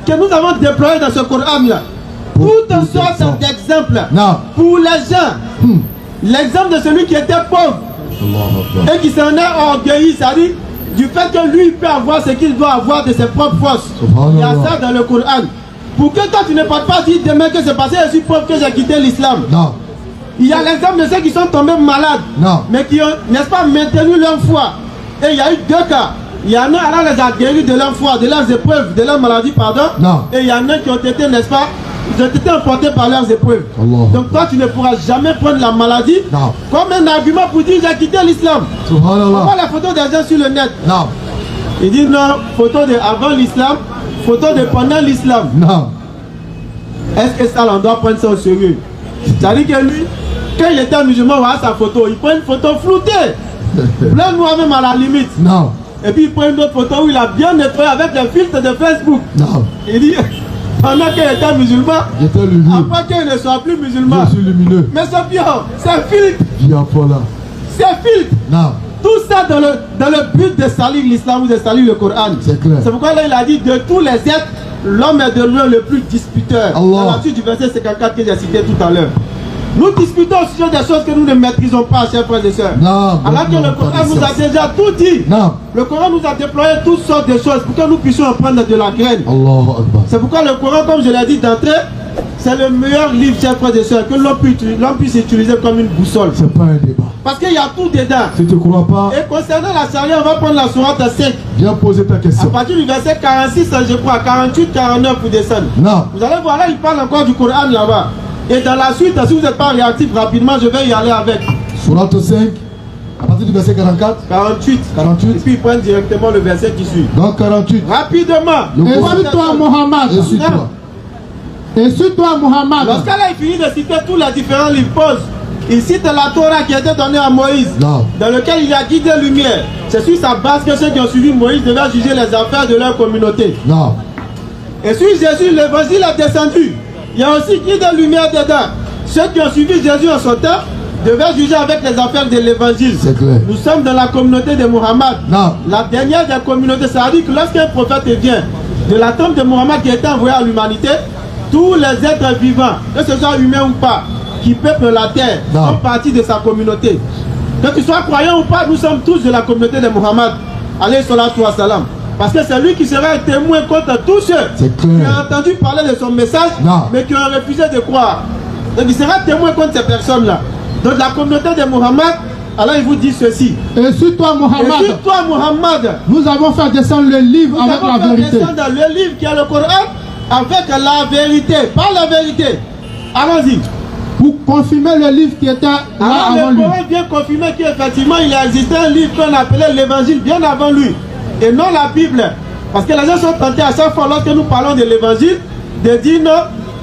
que nous avons déployé dans ce Coran-là toutes sortes d'exemples Non. pour les gens. L'exemple de celui qui était pauvre Allahu Akbar. et qui s'en est orgueilli, c'est-à-dire du fait que lui peut avoir ce qu'il doit avoir de ses propres forces. Subhanallah. Il y a ça dans le Coran. Pour que toi tu ne partes pas dire demain que c'est passé, je suis pauvre que j'ai quitté l'islam. Non. Il y a l'exemple de ceux qui sont tombés malades, Non. mais qui ont, n'est-ce pas, maintenu leur foi. Et il y a eu deux cas. Il y en a, Allah les a guéris de leur foi, de leurs épreuves, de leur maladie, pardon. Non. Et il y en a qui ont été, n'est-ce pas, ils ont été emportés par leurs épreuves. Allah. Donc toi, tu ne pourras jamais prendre la maladie Non. comme un argument pour dire j'ai quitté l'islam. On voit Subhanallah. la photo des gens sur le net. Non. Il dit non, photo de avant l'islam, photo de pendant l'islam. Non. Est-ce que ça, on doit prendre ça au sérieux? C'est-à-dire que lui, quand il était musulman, on voit sa photo, il prend une photo floutée, blanc noir même à la limite. Non. Et puis il prend une autre photo où il a bien nettoyé avec le filtre de Facebook. Non. Il dit, pendant qu'il était musulman, J'étais lumineux. après qu'il ne soit plus musulman. Je suis lumineux. Mais c'est bien, c'est filtre, Diapola. c'est filtre. Non. Tout ça dans le but de salir l'islam ou de salir le Coran. C'est clair. C'est pourquoi là il a dit de tous les êtres, l'homme est de loin le plus disputeur. Allah. Dans la suite du verset 54 que j'ai cité tout à l'heure. Nous discutons au sujet des choses que nous ne maîtrisons pas, chers frères et sœurs. Non. Alors que non, le pas Coran de nous a sens. déjà tout dit. Non. Le Coran nous a déployé toutes sortes de choses pour que nous puissions en prendre de la graine. Allahu Akbar. C'est pourquoi le Coran, comme je l'ai dit d'entrée, c'est le meilleur livre, chers frères et sœurs, que l'on puisse utiliser comme une boussole. C'est pas un débat. Parce qu'il y a tout dedans. Si tu ne crois pas, Et concernant la charia, on va prendre la sourate 5. viens poser ta À question. partir du verset 46, je crois, 48, 49 pour descendre. Non. Vous allez voir là, il parle encore du Coran là-bas. Et dans la suite, si vous n'êtes pas réactif rapidement, je vais y aller avec. Surat 5, à partir du verset 44. 48. Et 48. puis il prend directement le verset qui suit. Donc 48. Rapidement. Le Et Coran. sur toi, Mohammed. Et sur toi. Et sur toi, Mohammed. Lorsqu'elle a fini de citer tous les différents livres, pause. Il cite la Torah qui a été donnée à Moïse, Non. dans lequel il a guidé lumière. C'est sur sa base que ceux qui ont suivi Moïse devaient juger les affaires de leur communauté. Non. Et sur Jésus, l'évangile est descendu. Il y a aussi guidé lumière dedans. Ceux qui ont suivi Jésus en son temps devait juger avec les affaires de l'évangile. C'est clair. Nous sommes dans la communauté de Muhammad. Non. La dernière des communautés, ça veut dire que lorsqu'un prophète vient de la tombe de Muhammad qui a été envoyé à l'humanité, tous les êtres vivants, que ce soit humain ou pas, qui peuplent la terre, Non. font partie de sa communauté. Que tu sois croyant ou pas, nous sommes tous de la communauté de Muhammad. Alayhi salatu wa salam. Parce que c'est lui qui sera un témoin contre tous ceux C'est qui clair. ont entendu parler de son message, Non. mais qui ont refusé de croire. Donc il sera témoin contre ces personnes-là. Donc la communauté de Muhammad, alors il vous dit ceci. Et sur toi, Et Mohammed, sur toi, Muhammad, nous avons fait descendre le livre nous avec avons la fait vérité. descendre le livre qui est le Coran avec la vérité, pas la vérité. Allons-y. Pour confirmer le livre qui était là Alors avant le lui. Coran vient confirmer qu'effectivement il existait un livre qu'on appelait l'évangile bien avant lui. Et non la Bible. Parce que les gens sont tentés à chaque fois lorsque nous parlons de l'évangile de dire non,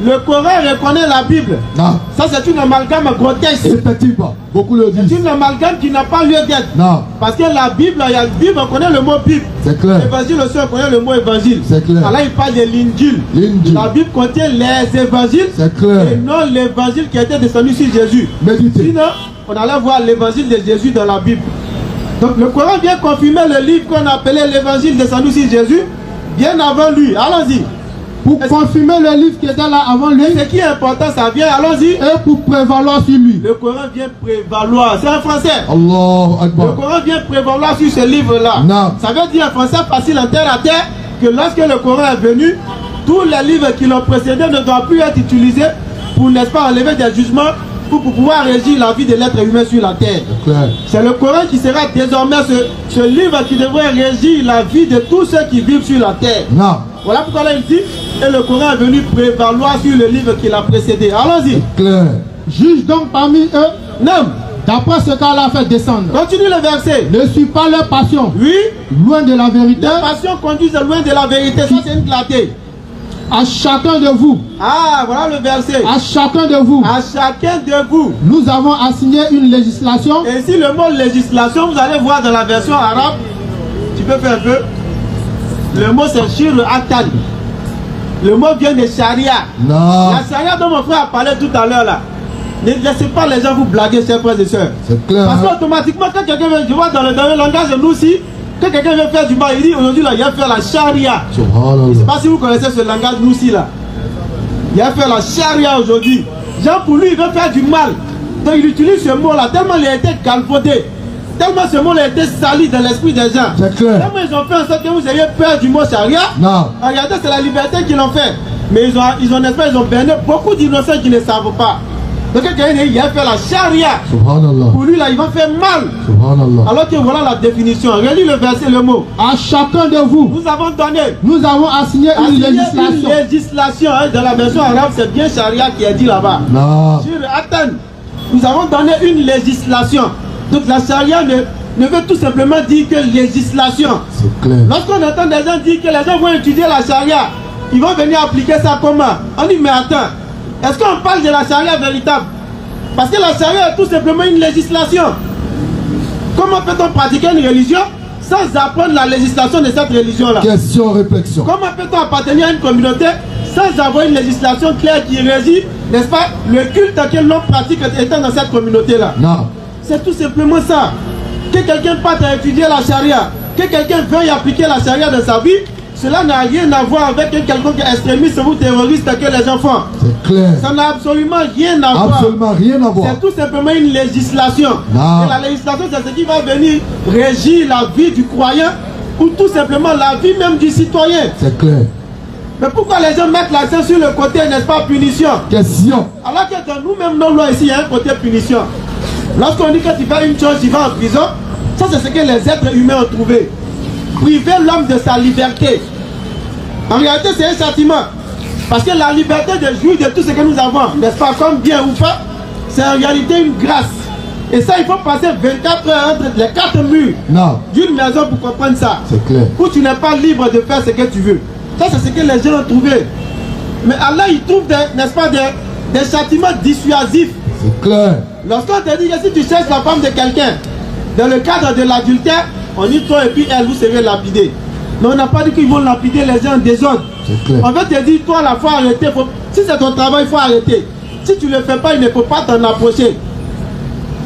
le Coran reconnaît la Bible. Non. Ça c'est une amalgame grotesque. Effectivement. Beaucoup le C'est disent. une amalgame qui n'a pas lieu d'être. Non. Parce que la Bible, il y a la Bible, on connaît le mot Bible. C'est clair. L'évangile aussi, on connaît le mot évangile. C'est clair. Alors il parle de l'Injil. L'Injil. La Bible contient les évangiles. C'est clair. Et non l'évangile qui a été descendu sur Jésus. Méditez. Sinon, on allait voir l'évangile de Jésus dans la Bible. Donc le Coran vient confirmer le livre qu'on appelait l'évangile descendu sur Jésus bien avant lui. Allons-y. Pour confirmer le livre qui était là avant lui Ce qui est important, ça vient, allons-y. et pour prévaloir sur lui. Le Coran vient prévaloir. C'est en français. Allahu Le Akbar. Coran vient prévaloir sur ce livre-là. Non. Ça veut dire en français facile en terre à terre que lorsque le Coran est venu, tous les livres qui l'ont précédé ne doivent plus être utilisés pour, n'est-ce pas, enlever des jugements pour pouvoir régir la vie de l'être humain sur la terre. C'est clair. C'est le Coran qui sera désormais ce livre qui devrait régir la vie de tous ceux qui vivent sur la terre. Non. Voilà pourquoi là il dit, et le Coran est venu prévaloir sur le livre qui l'a précédé. Allons-y. Clair. Juge donc parmi eux, Non. d'après ce qu'Allah a fait descendre. Continue le verset. Ne suis pas leur passion, Oui. loin de la vérité. Les passions conduisent loin de la vérité. Ça c'est une clarté. À chacun de vous, Ah, voilà le verset. à chacun de vous, À chacun de vous. nous avons assigné une législation. Et ici, le mot législation, vous allez voir dans la version arabe. Tu peux faire un peu. Le mot c'est shir atan. Le mot vient de charia. Non. La charia dont mon frère a parlé tout à l'heure là. Ne laissez pas les gens vous blaguer, chers frères et sœurs. C'est clair. Parce qu'automatiquement, quand quelqu'un veut, je vois dans le langage de nous aussi, quand quelqu'un veut faire du mal, il dit aujourd'hui là, il va faire la charia. Je ne sais Subhanallah. pas si vous connaissez ce langage nous aussi là. Il va faire la charia aujourd'hui. Jean pour lui, il veut faire du mal. Donc il utilise ce mot là, tellement il a été galvaudé. Tellement ce mot a été sali dans l'esprit des gens. C'est clair. Tellement ils ont fait en sorte que vous ayez peur du mot charia. Non. Regardez, c'est la liberté qu'ils l'ont fait. Mais ils ont berné beaucoup d'innocents qui ne savent pas. Donc quelqu'un il va faire la charia. Subhanallah. Pour lui là, il va faire mal. Subhanallah. Alors que voilà la définition. Relis le verset, le mot. À chacun de vous, Nous avons donné nous avons assigné une assigné législation. une législation. Hein, dans la version arabe, c'est bien charia qui est dit là-bas. Non. Sur Athènes, nous avons donné une législation. Donc la charia ne veut tout simplement dire que législation. C'est clair. Lorsqu'on entend des gens dire que les gens vont étudier la charia, ils vont venir appliquer ça comment? On dit mais attends, est-ce qu'on parle de la charia véritable? Parce que la charia est tout simplement une législation. Comment peut-on pratiquer une religion sans apprendre la législation de cette religion-là? Question, réflexion. Comment peut-on appartenir à une communauté sans avoir une législation claire qui régit, n'est-ce pas, le culte que l'on pratique étant dans cette communauté-là? Non. C'est tout simplement ça. Que quelqu'un parte à étudier la charia, que quelqu'un veuille appliquer la charia dans sa vie, cela n'a rien à voir avec un quelconque extrémiste ou terroriste que les gens font. C'est clair. Ça n'a absolument rien à voir. Absolument rien à voir. C'est tout simplement une législation. Non. Et la législation, c'est ce qui va venir régir la vie du croyant ou tout simplement la vie même du citoyen. C'est clair. Mais pourquoi les gens mettent l'accent sur le côté, n'est-ce pas, punition? Question. Alors que dans nous-mêmes, nos lois ici, il y a un côté punition. Lorsqu'on dit que tu fais une chose, tu vas en prison, ça c'est ce que les êtres humains ont trouvé. Priver l'homme de sa liberté. En réalité, c'est un châtiment. Parce que la liberté de jouir de tout ce que nous avons, n'est-ce pas, comme bien ou pas, c'est en réalité une grâce. Et ça, il faut passer 24 heures entre les 4 murs Non. d'une maison pour comprendre ça. C'est clair. Où tu n'es pas libre de faire ce que tu veux. Ça, c'est ce que les gens ont trouvé. Mais Allah, il trouve, n'est-ce pas, des châtiments dissuasifs. C'est clair. Lorsqu'on te dit que si tu cherches la femme de quelqu'un, dans le cadre de l'adultère, on dit toi et puis elle, vous serez lapidés. Mais on n'a pas dit qu'ils vont lapider les gens en désordre. C'est clair. On veut te dire, toi, la faut arrêter. Si c'est ton travail, il faut arrêter. Si tu ne le fais pas, il ne faut pas t'en approcher.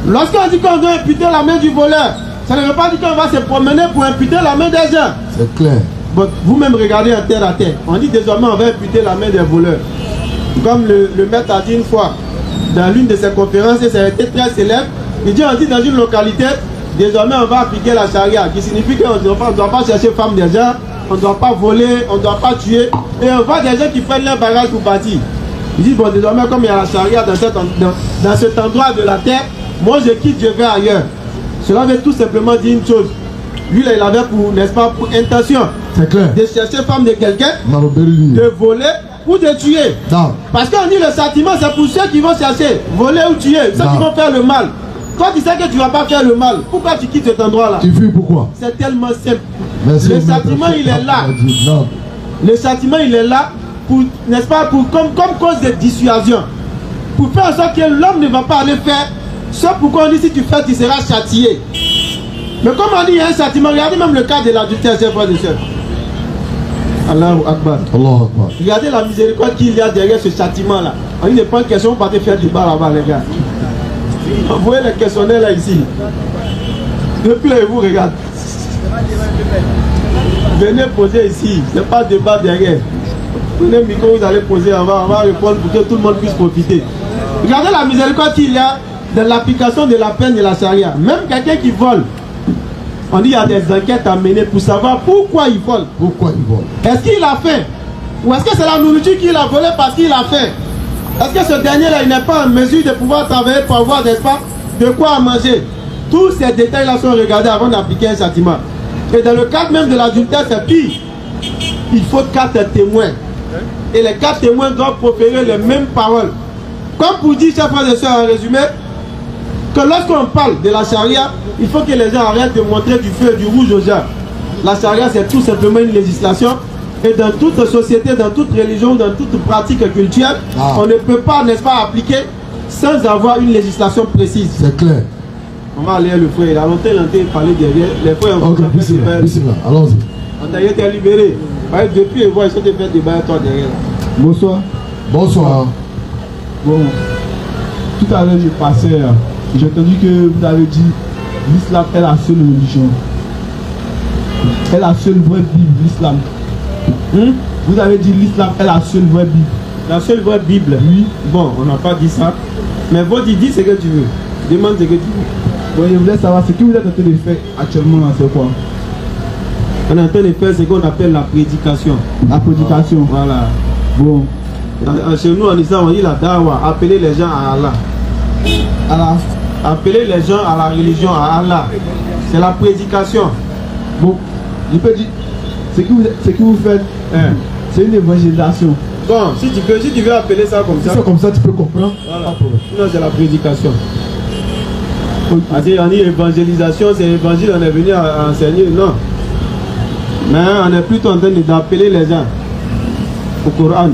Lorsqu'on dit qu'on doit imputer la main du voleur, ça ne veut pas dire qu'on va se promener pour imputer la main des gens. C'est clair. Bon, vous-même regardez en terre à terre. On dit désormais on va imputer la main des voleurs. Comme le maître a dit une fois dans l'une de ses conférences, et ça a été très célèbre. Il dit, on dit dans une localité, désormais on va appliquer la charia, qui signifie qu'on ne doit pas chercher femme des gens, on ne doit pas voler, on ne doit pas tuer, et on voit des gens qui prennent leur bagage pour partir. Il dit, bon, désormais comme il y a la charia dans cet endroit de la terre, moi je quitte, je vais ailleurs. Cela veut tout simplement dire une chose. Lui là, il avait pour, n'est-ce pas, pour intention de chercher femme de quelqu'un, de voler ou de tuer. Non. Parce qu'on dit le châtiment, c'est pour ceux qui vont chercher, voler ou tuer, ceux qui vont faire le mal. Toi, tu sais que tu ne vas pas faire le mal. Pourquoi tu quittes cet endroit-là? Tu fuis pourquoi? C'est tellement simple. Merci, le châtiment, il est là. Non. Le châtiment, il est là pour, n'est-ce pas, pour, comme cause de dissuasion. Pour faire en sorte que l'homme ne va pas aller faire ce pourquoi on dit si tu fais, tu seras châtié. Mais comme on dit, il y a un châtiment, regardez même le cas de l'adultère, chers frères et sœurs. Allahu Akbar. Allahu Akbar. Regardez la miséricorde qu'il y a derrière ce châtiment-là. On dit, ne pas une question, pas te faire du bas là-bas, les gars. Vous voyez les questionnaires là ici. Depuis là, ils vous regardent. Venez poser ici. Ce n'est pas débat derrière. Prenez le micro, vous allez poser, on va répondre pour que tout le monde puisse profiter. Regardez la miséricorde qu'il y a dans l'application de la peine de la charia. Même quelqu'un qui vole, on dit qu'il y a des enquêtes à mener pour savoir pourquoi il vole. Pourquoi il vole? Est-ce qu'il a faim? Ou est-ce que c'est la nourriture qu'il a volée parce qu'il a faim? Est-ce que ce dernier-là, il n'est pas en mesure de pouvoir travailler pour avoir, n'est-ce pas, de quoi manger? Tous ces détails-là sont regardés avant d'appliquer un châtiment. Et dans le cadre même de l'adultère, c'est pire. Il faut 4 témoins. Et les 4 témoins doivent proférer les mêmes paroles. Comme pour dire, chers frères et sœurs, en résumé, que lorsqu'on parle de la charia, il faut que les gens arrêtent de montrer du feu et du rouge aux gens. La charia, c'est tout simplement une législation. Et dans toute société, dans toute religion, dans toute pratique culturelle, on ne peut pas, n'est-ce pas, appliquer sans avoir une législation précise. C'est clair. On va aller le frère. Il a longtemps parlé derrière. Les frères ont allons-y. On a été libéré. Depuis, ils voient, ils sont fait débat toi derrière. Bonsoir. Bonsoir. Bon, tout à l'heure, je passais, j'ai entendu que vous avez dit l'islam est la seule religion. Est la seule vraie Bible, l'islam. Vous avez dit l'islam est la seule vraie Bible. La seule vraie Bible? Oui. Bon, on n'a pas dit ça. Mais vous dis ce que tu veux. Demande ce que tu veux. Bon, je voulais savoir ce que vous êtes en train de faire actuellement, c'est quoi? On est en train de faire ce qu'on appelle la prédication. La prédication. Voilà. Bon. Chez nous en Islam, on dit la dawa, appeler les gens à Allah. Allah. Appeler les gens à la religion, à Allah. C'est la prédication. Bon, je peux dire, ce que vous faites, c'est une évangélisation. Bon, si tu veux appeler ça comme ça. C'est comme ça, tu peux comprendre. Voilà. Sinon, c'est la prédication. On dit évangélisation, c'est évangile, on est venu à enseigner. Non. Mais on est plutôt en train d'appeler les gens au Coran.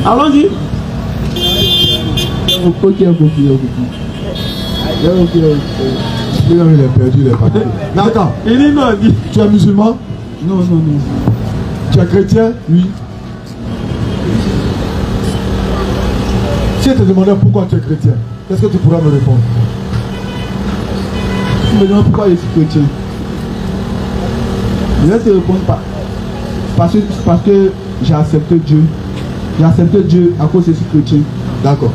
Allons-y. Ok. Il a perdu les papiers. D'accord. Il dit non, il dit. Tu es musulman? Non. Tu es chrétien? Oui. Si je te demandais pourquoi tu es chrétien, qu'est-ce que tu pourrais me répondre? Tu me demandes pourquoi je suis chrétien. Je vais te répondre parce que j'ai accepté Dieu. J'ai accepté Dieu à cause que je suis chrétien. D'accord.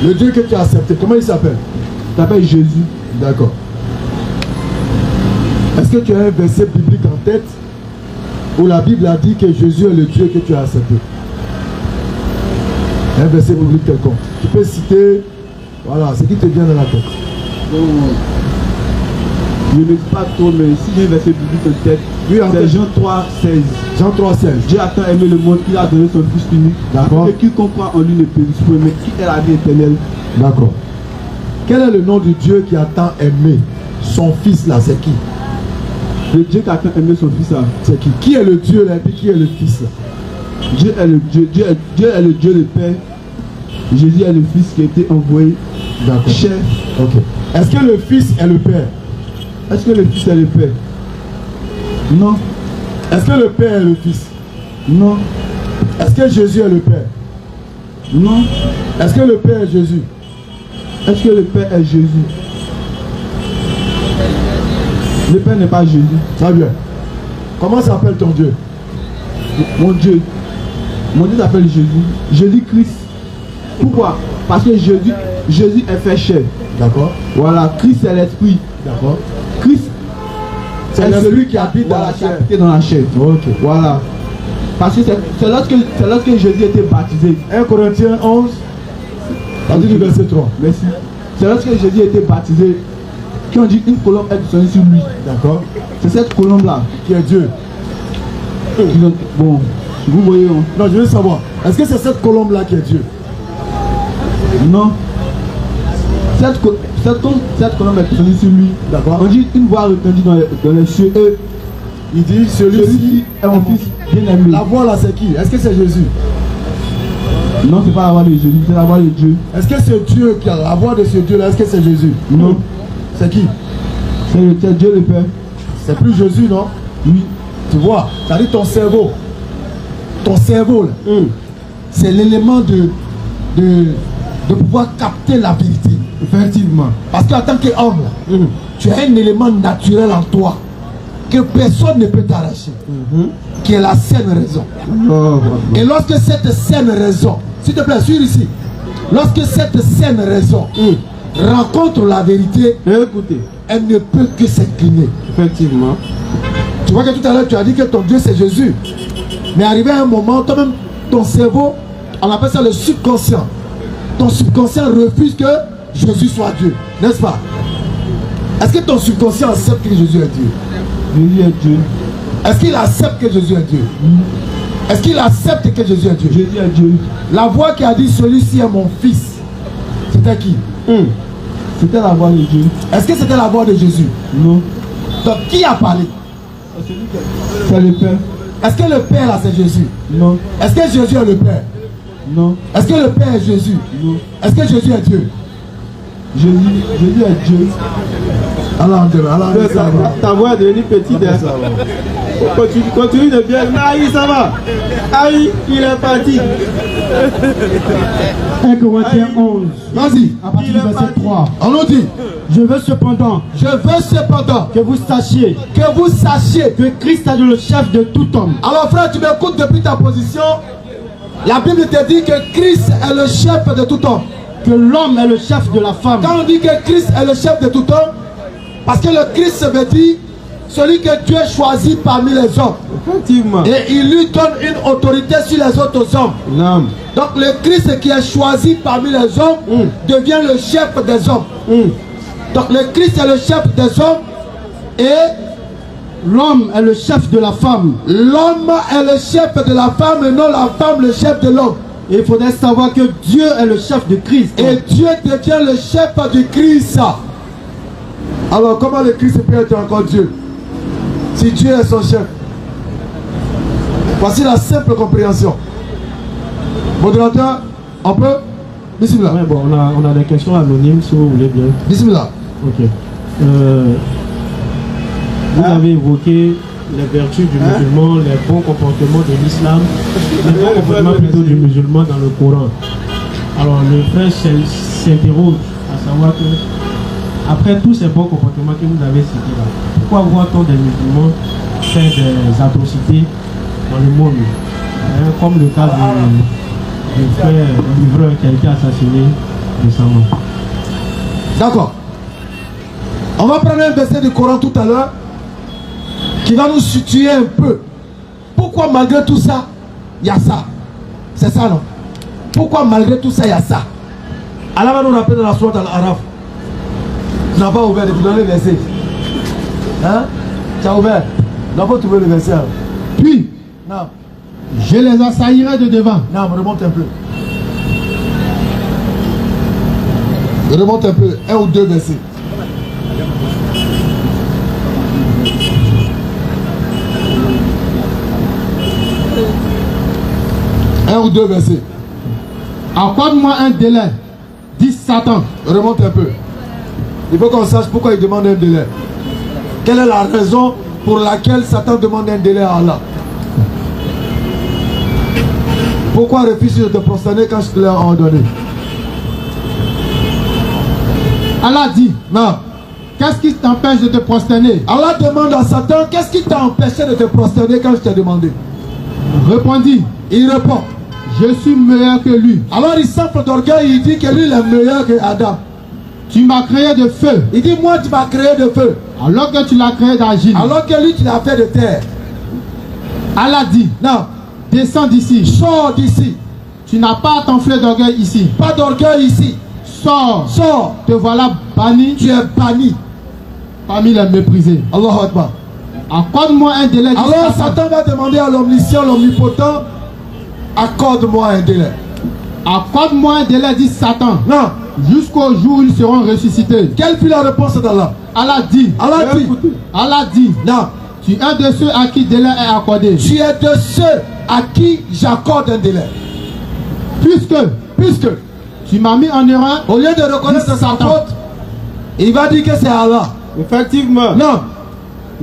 Le Dieu que tu as accepté, comment il s'appelle? Il s'appelle Jésus. D'accord. Est-ce que tu as un verset biblique en tête où la Bible a dit que Jésus est le Dieu que tu as accepté? Un verset biblique quelconque. Tu peux citer, voilà, ce qui te vient dans la tête. Donc, je ne dis pas trop, mais si j'ai un verset biblique en tête, oui, c'est Jean 3,16. Jean 3,16. Dieu a tant aimé le monde qu'il a donné son Fils unique. D'accord. Et qui comprend en lui ne périsse point, mais qui est la vie éternelle. D'accord. Quel est le nom du Dieu qui a tant aimé son Fils là? C'est qui? Le Dieu qui a tant aimé son Fils là. C'est qui? Qui est le Dieu là et qui est le Fils là? Dieu est le Dieu. Dieu est le Dieu le Père. Jésus est le Fils qui a été envoyé. D'accord. Cher. Ok. Est-ce que le Fils est le Père? Est-ce que le Fils est le Père? Non. Est-ce que le Père est le Fils? Non. Est-ce que Jésus est le Père? Non. Est-ce que le Père est Jésus? Est-ce que le Père est Jésus? Le Père n'est pas Jésus. Très bien. Comment s'appelle ton Dieu? Mon Dieu s'appelle Jésus. Jésus-Christ. Pourquoi? Parce que Jésus est fait chair. D'accord. Voilà, Christ c'est l'esprit. D'accord. Christ C'est celui qui habite dans la chair. Qui est dans la chair. Ok. Voilà. Parce que c'est lorsque Jésus était baptisé. 1 Corinthiens 11, partir du verset 3. Merci. C'est lorsque Jésus était baptisé qu'on dit une colombe est descendue sur lui. D'accord. C'est cette colombe-là. Qui est Dieu. Bon, vous voyez. Hein? Non, je veux savoir. Est-ce que c'est cette colombe-là qui est Dieu? Non. Cette colombe est descendue sur lui. D'accord. On dit une voix retendue dans les cieux. Et Il dit celui-ci est mon fils bien-aimé. La voix là, c'est qui? Est-ce que c'est Jésus? Non, c'est pas la voix de Jésus, c'est la voix de Dieu. Est-ce que ce Dieu qui a la voix de ce Dieu-là, est-ce que c'est Jésus? Non. C'est qui? C'est Dieu le Père. C'est plus Jésus, non? Oui. Tu vois, ça dit ton cerveau. Ton cerveau, là, c'est l'élément de pouvoir capter la vérité. Effectivement. Parce qu'en tant qu'homme, là, tu as un élément naturel en toi que personne ne peut t'arracher, qui est la saine raison. Et lorsque cette saine raison, s'il te plaît, suis ici, lorsque cette saine raison rencontre la vérité, Écoutez. elle ne peut que s'incliner. Effectivement. Tu vois que tout à l'heure tu as dit que ton Dieu c'est Jésus, mais arrivé à un moment, toi-même, ton cerveau, on appelle ça le subconscient. Ton subconscient refuse que Jésus soit Dieu, n'est-ce pas? Est-ce que ton subconscient accepte que Jésus est Dieu? Jésus est Dieu. Est-ce qu'il accepte que Jésus est Dieu? Est-ce qu'il accepte que Jésus est Dieu? Jésus est Dieu. La voix qui a dit celui-ci est mon fils, c'était qui? C'était la voix de Dieu. Est-ce que c'était la voix de Jésus? Non. Donc qui a parlé? C'est le Père. Est-ce que le Père là c'est Jésus? Non. Est-ce que Jésus est le Père? Non. Est-ce que le Père est Jésus? Non. Est-ce que Jésus est Dieu? Jésus est Dieu. Alors, Ta voix est devenue petite. Continue de bien. Aïe, ça va. Aïe, il est parti. 1 Corinthiens 11, vas-y, à partir du verset 3. on nous dit, Je veux cependant que vous sachiez que Christ est le chef de tout homme. Alors frère, tu m'écoutes depuis ta position. La Bible te dit que Christ est le chef de tout homme. Que l'homme est le chef de la femme. Quand on dit que Christ est le chef de tout homme, parce que le Christ veut dire celui que Dieu choisit parmi les hommes. Effectivement. Et il lui donne une autorité sur les autres hommes. Non. Donc le Christ qui est choisi parmi les hommes devient le chef des hommes. Donc le Christ est le chef des hommes et L'homme est le chef de la femme. l'homme est le chef de la femme et non la femme le chef de l'homme. Et il faudrait savoir que Dieu est le chef de Christ. Et Dieu devient le chef du Christ. Alors comment le Christ peut être encore Dieu si Dieu est son chef? Voici la simple compréhension. Modérateur, on peut? Bismillah. Ouais, bon, on a des questions anonymes si vous voulez bien. Bismillah. Ok. Vous avez évoqué les vertus du musulman, les bons comportements de l'islam, les bons comportements plutôt du musulman dans le Coran. Alors le frère s'interroge à savoir que après tous ces bons comportements que vous avez cités là, pourquoi voit-on des musulmans faire des atrocités dans le monde, comme le cas du frère livreur qui a été assassiné récemment? D'accord. On va prendre un verset du Coran tout à l'heure qui va nous situer un peu. Pourquoi malgré tout ça, il y a ça? C'est ça, non? Pourquoi malgré tout ça, il y a ça? Allah va nous rappeler dans la sourate Al-Araf. Tu n'as pas ouvert depuis dans le verset. Hein? Tu as ouvert. Tu n'as pas trouvé le verset. Puis, Non. je les assaillirai de devant. Non, remonte un peu. Remonte un peu. Un ou deux versets. Un ou deux versets. Accorde-moi un délai, dit Satan. Remonte un peu. Il faut qu'on sache pourquoi il demande un délai. Quelle est la raison pour laquelle Satan demande un délai à Allah? Pourquoi refuse-tu de te prosterner quand je te l'ai ordonné? Allah dit, Non. qu'est-ce qui t'empêche de te prosterner? Allah demande à Satan, qu'est-ce qui t'a empêché de te prosterner quand je t'ai demandé? Répondit, Il répond. je suis meilleur que lui. Alors il s'enfle d'orgueil, il dit que lui il est meilleur que Adam. Tu m'as créé de feu, Il dit, moi tu m'as créé de feu, alors que tu l'as créé d'argile. alors que lui tu l'as fait de terre. Allah dit, Non, descends d'ici. sors d'ici. Tu n'as pas à t'enfler d'orgueil ici. Pas d'orgueil ici. Sors. Sors. Te voilà banni Tu es banni. parmi les méprisés. Allahu Akbar. Accorde-moi un délai. dit Alors Satan. Satan va demander à l'omniscient, l'omnipotent, accorde-moi un délai. Accorde-moi un délai, dit Satan, Non. jusqu'au jour où ils seront ressuscités. Quelle fut la réponse d'Allah? Allah dit, Allah dit, non, tu es de ceux à qui délai est accordé. tu es de ceux à qui j'accorde un délai. Puisque, Tu m'as mis en erreur. au lieu de reconnaître sa faute, il va dire que c'est Allah. Effectivement. Non.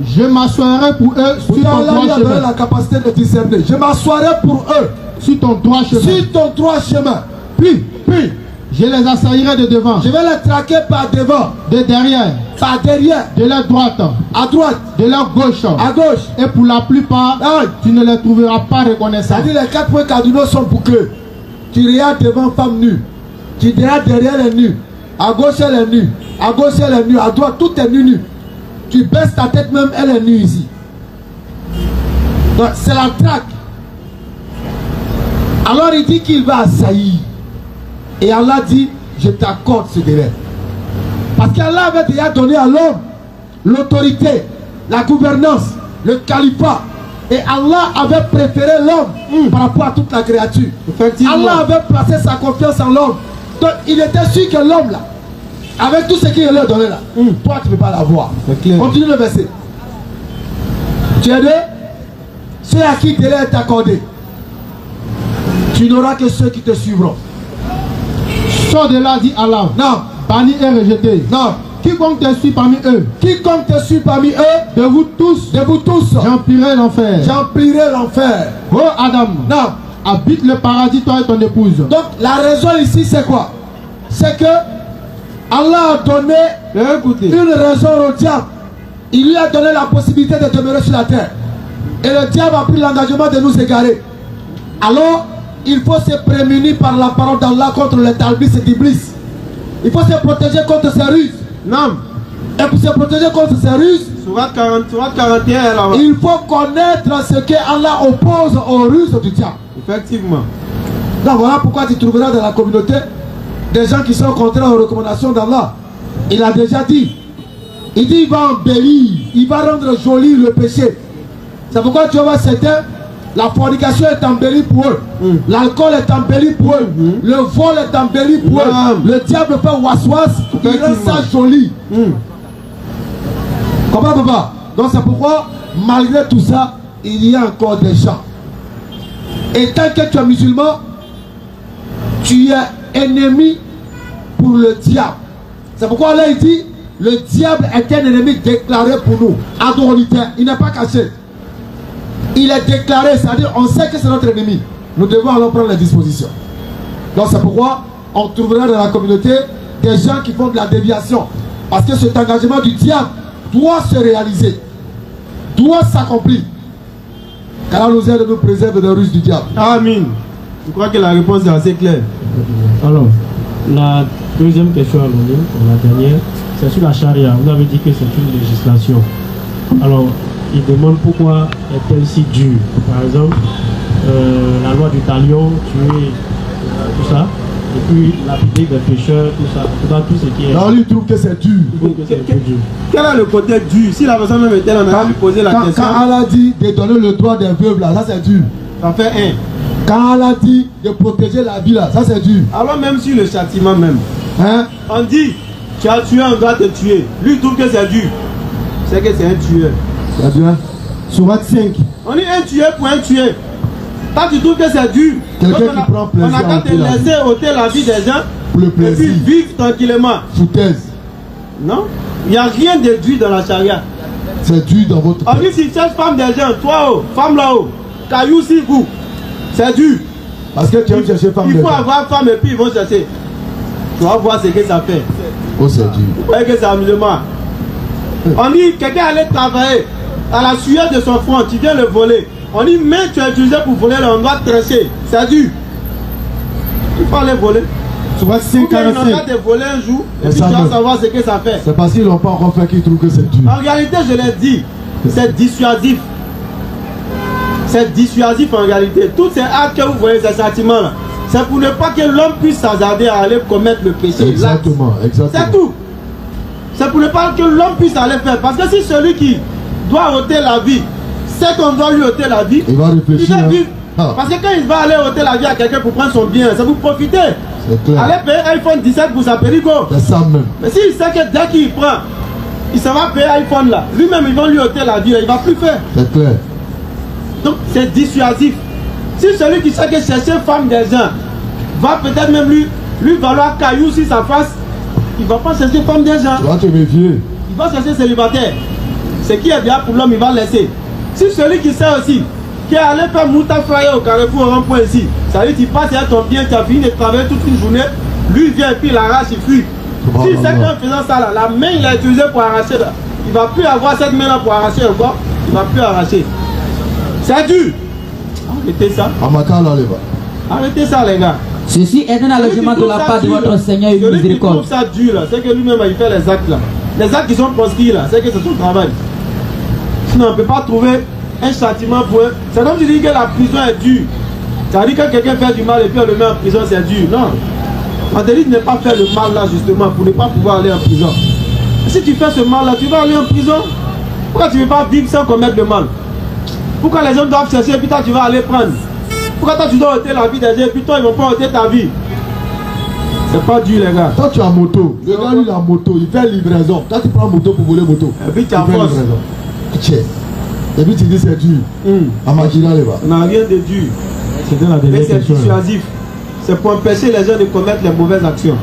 Je m'assoirai pour eux sur Pourtant, ton Allah lui droit a donné chemin. la capacité de discerner. Je m'assoirai pour eux Sur ton droit chemin. sur ton droit chemin. Puis, Puis, je les assaillirai de devant, je vais les traquer par devant, de derrière, par derrière, de leur droite, à droite, de leur gauche. à gauche. Et pour la plupart, Ah oui. tu ne les trouveras pas reconnaissants. C'est-à-dire les 4 points cardinaux sont bouclés. Tu regardes devant femme nue. Tu regardes derrière les nus. À gauche elle est nue. À gauche elle est nue. À droite tout est nu. Tu baisses ta tête même, elle est nue ici. Donc c'est la traque. Alors il dit qu'il va assaillir. Et Allah dit, je t'accorde ce délai. Parce qu'Allah avait déjà donné à l'homme l'autorité, la gouvernance, le califat. Et Allah avait préféré l'homme par rapport à toute la créature. Effectivement. Allah avait placé sa confiance en l'homme. Donc il était sûr que l'homme là, avec tout ce qu'il lui a donné là, toi tu ne peux pas l'avoir. C'est clair. Continue le verset. Tu es de ceux à qui délai est accordé. Tu n'auras que ceux qui te suivront. Sors de là, dit Allah. Non, Banni et rejeté. non. Quiconque te suit parmi eux, Quiconque te suit parmi eux, de vous tous, j'emplirai l'enfer. j'emplirai l'enfer. Oh Adam, Non. habite le paradis, toi et ton épouse. Donc la raison ici c'est quoi? C'est que Allah a donné Écoutez. une raison au diable. Il lui a donné la possibilité de demeurer sur la terre. Et le diable a pris l'engagement de nous égarer. Alors, il faut se prémunir par la parole d'Allah contre les talbis et d'Iblis. Il faut se protéger contre ces ruses. Non. Et pour se protéger contre ces ruses, Surat 41 là-bas. il faut connaître ce que Allah oppose aux ruses du diable. Effectivement. Donc voilà pourquoi tu trouveras dans la communauté des gens qui sont contraires aux recommandations d'Allah. Il a déjà dit. Il dit il va embellir, il va rendre joli le péché. C'est pourquoi tu vois certains, la fornication est embellie pour eux. L'alcool est embelli pour eux. Le vol est embelli pour eux. Le diable fait waswas, il rend ça joli. Comment papa? Donc c'est pourquoi, malgré tout ça, il y a encore des gens. Et tant que tu es musulman, tu es ennemi pour le diable. C'est pourquoi là il dit, le diable est un ennemi déclaré pour nous. Adoritaire, il n'est pas caché. Il est déclaré, c'est-à-dire on sait que c'est notre ennemi. Nous devons alors prendre les dispositions. Donc c'est pourquoi on trouvera dans la communauté des gens qui font de la déviation. Parce que cet engagement du diable doit se réaliser, doit s'accomplir. Car nous aide de nous préserver des ruses du diable. Amin. Je crois que la réponse est assez claire. Alors, la deuxième question à l'honneur, la dernière, c'est sur la charia. Vous avez dit que c'est une législation. Alors, il demande pourquoi est-elle si dure. Par exemple, la loi du talion, tuer, tout ça. Et puis, lapider des pécheurs, tout ça. Tout ce qui est. Là, lui trouve que c'est dur. Il trouve que c'est un peu dur. Quel est le côté dur? Si la personne même était là, on a lui poser la question. Quand Allah dit de donner le droit des veuves là, ça c'est dur. Ça fait un. Quand Allah dit de protéger la vie là, ça c'est dur. Alors même sur le châtiment même, Hein? on dit, tu as tué, on doit te tuer. Lui il trouve que c'est dur. C'est que c'est un tueur. C'est bien. Surat 5. On dit un tueur pour un tueur. Toi tu trouves que c'est dur. Quelqu'un Donc, qui prend plaisir on a à qu'à te ôter la laisser ôter la vie des gens. Pour le Et puis plaisir. vivre tranquillement. Foutaise. Non? Il n'y a rien de dur dans la charia. C'est dur dans votre On tête. dit si cette femme des gens, toi oh, femme là-haut, caillou si vous, c'est dur. Parce que tu aimes chercher femme Il de faut gens. avoir femme et puis ils vont chercher. Tu vas voir ce que ça fait. Oh, c'est dur. Vous voyez que c'est amusement. On dit quelqu'un allait travailler à la sueur de son front, tu viens le voler. On dit mais tu as utilisé pour voler, on doit trancher. C'est dur. Il faut aller voler. Surat Ou 5, bien il en 45. a de voler un jour et puis tu ça vas veut. savoir ce que ça fait. C'est parce qu'ils n'ont pas encore fait qu'ils trouvent que c'est dur. En réalité, je l'ai dit, c'est dissuasif. C'est dissuasif en réalité. Tous ces actes que vous voyez, ces sentiments-là, c'est pour ne pas que l'homme puisse s'hasarder à aller commettre le péché. Exactement, exactement. C'est tout. C'est pour ne pas que l'homme puisse aller faire. Parce que si celui qui doit ôter la vie, sait qu'on doit lui ôter la vie, Il va réfléchir. il va hein. vivre. Ah, Parce que quand il va aller ôter la vie à quelqu'un pour prendre son bien, c'est pour profiter. c'est clair. Allez payer iPhone 17 pour sa périgo. C'est ça même. Mais s'il sait que dès qu'il prend, il s'en va payer iPhone là. Lui-même, ils vont lui ôter la vie, là, il ne va plus faire. C'est clair. Donc c'est dissuasif. Si celui qui sait que chercher femme des gens va peut-être même lui valoir caillou sur sa face, il ne va pas chercher femme des gens. Tu vas te méfier. Il va chercher célibataire. Ce qui est bien pour l'homme, il va laisser. Si celui qui sait aussi, qui est allé faire Mouta Flyer au Carrefour au rond-point ici, ça veut dire qu'il passe à ton bien, tu as fini de travailler toute une journée, lui vient et puis il arrache, il fuit. Si c'est qu'en faisant ça là, la main il a utilisé pour arracher là, il ne va plus avoir cette main là pour arracher encore, il ne va plus arracher. C'est dur. Arrêtez ça. Amakala là-bas. Arrêtez ça les gars. Ceci est un allègement de la part de votre Seigneur et une Celui qui miséricorde. trouve ça dur là, c'est que lui-même il fait les actes là. Les actes qui sont proscrits là, c'est que c'est son travail. Sinon on ne peut pas trouver un châtiment pour eux. C'est comme tu dis que la prison est dure. Ça veut dire que quelqu'un fait du mal et puis on le met en prison, c'est dur. Non. On te dit de ne pas faire le mal là justement pour ne pas pouvoir aller en prison. Si tu fais ce mal là, tu vas aller en prison. Pourquoi tu ne veux pas vivre sans commettre le mal? Pourquoi les gens doivent chercher et puis toi tu vas aller prendre? Pourquoi toi tu dois ôter la vie des gens et puis toi ils vont pas ôter ta vie? C'est pas dur les gars. Toi tu as moto. Le gars lui il a moto. Il fait livraison. Toi tu prends moto pour voler moto. Et puis tu as Il fait force. livraison. Tiens. Et puis tu dis c'est dur. Amakila là-bas. On n'a rien de dur. C'était la Mais dernière c'est question. dissuasif. C'est pour empêcher les gens de commettre les mauvaises actions.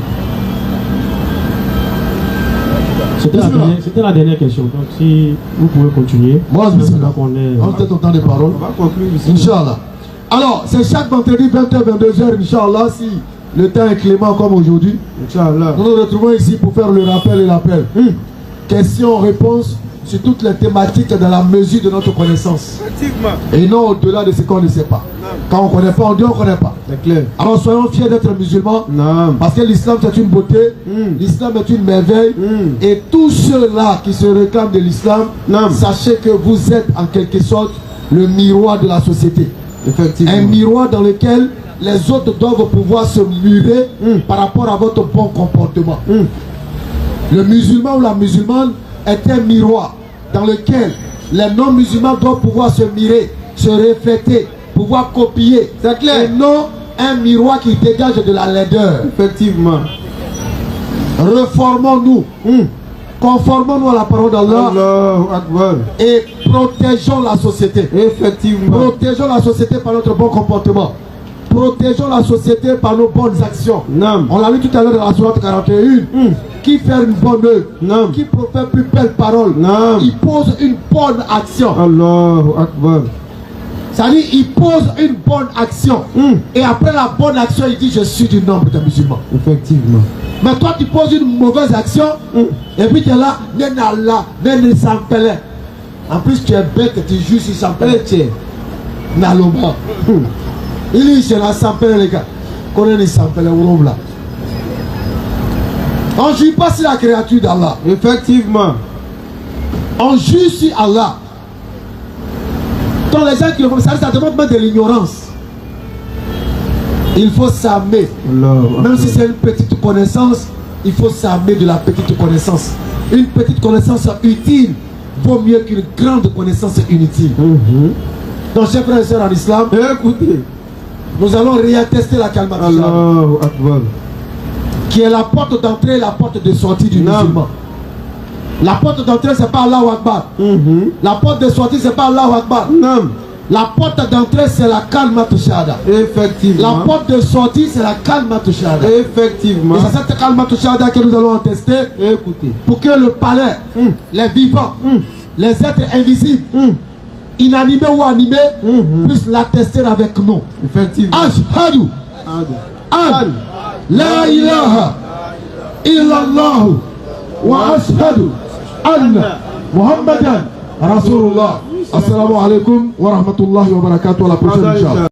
C'était la dernière question. Donc si vous pouvez continuer. Moi je suis là. On est... On peut ton temps de parole. On va conclure ici. Inch'Allah. Alors, c'est chaque vendredi 20h, 22h, Inch'Allah, si le temps est clément comme aujourd'hui. Inch'Allah. Nous nous retrouvons ici pour faire le rappel et l'appel. Questions, réponses sur toutes les thématiques dans la mesure de notre connaissance. Effectivement. Et non au-delà de ce qu'on ne sait pas. Quand on ne connaît pas, on dit on ne connaît pas. C'est clair. Alors soyons fiers d'être musulmans. Non. Parce que l'islam c'est une beauté, l'islam est une merveille. Et tous ceux-là qui se réclament de l'islam, Non. sachez que vous êtes en quelque sorte le miroir de la société. Effectivement. Un miroir dans lequel les autres doivent pouvoir se mirer par rapport à votre bon comportement. Le musulman ou la musulmane est un miroir dans lequel les non-musulmans doivent pouvoir se mirer, se refléter, pouvoir copier. C'est clair. Et non un miroir qui dégage de la laideur. Effectivement. Reformons-nous, conformons-nous à la parole d'Allah Allahu Akbar. et protégeons la société. Effectivement. Protégeons la société par notre bon comportement. Protégeons la société par nos bonnes actions. Non. On l'a vu tout à l'heure dans la sourate 41. Qui fait une bonne œuvre, Non. qui profère plus belle parole, Non. il pose une bonne action. Allahu Akbar. C'est-à-dire, il pose une bonne action. Et après la bonne action, il dit, je suis du nombre des musulmans. Effectivement. Mais toi, tu poses une mauvaise action, et puis tu es là, Nenala, Nen Sampele. En plus, tu es bête, tu joues sur Sampele, tu es Naloma. Il est chez la Sampele, les gars. Connais les Sampele, là. On ne joue pas sur la créature d'Allah. Effectivement. On joue sur Allah. Donc les gens qui le font, ça demande même de l'ignorance. Il faut s'armer. Même si c'est une petite connaissance, il faut s'armer de la petite connaissance. Une petite connaissance utile vaut mieux qu'une grande connaissance inutile. Donc, chers frères et sœurs en islam, Écoutez. nous allons réattester la kalma Allahu Akbar. qui est la porte d'entrée et la porte de sortie du musulman. La porte d'entrée, c'est pas Allahu Akbar. La porte de sortie, c'est pas Allahu Akbar. Non. La porte d'entrée, c'est la kalma shahada. Effectivement. La porte de sortie, c'est la kalma shahada. Effectivement. Et c'est cette kalma shahada que nous allons tester Écoutez. pour que le palais, les vivants, les êtres invisibles, inanimés ou animés, puissent l'attester avec nous. Effectivement. Ashhadu an la ilaha إلا الله وأشهد أن محمدا رسول الله. السلام عليكم ورحمة الله وبركاته. À la prochaine, Inch'Allah.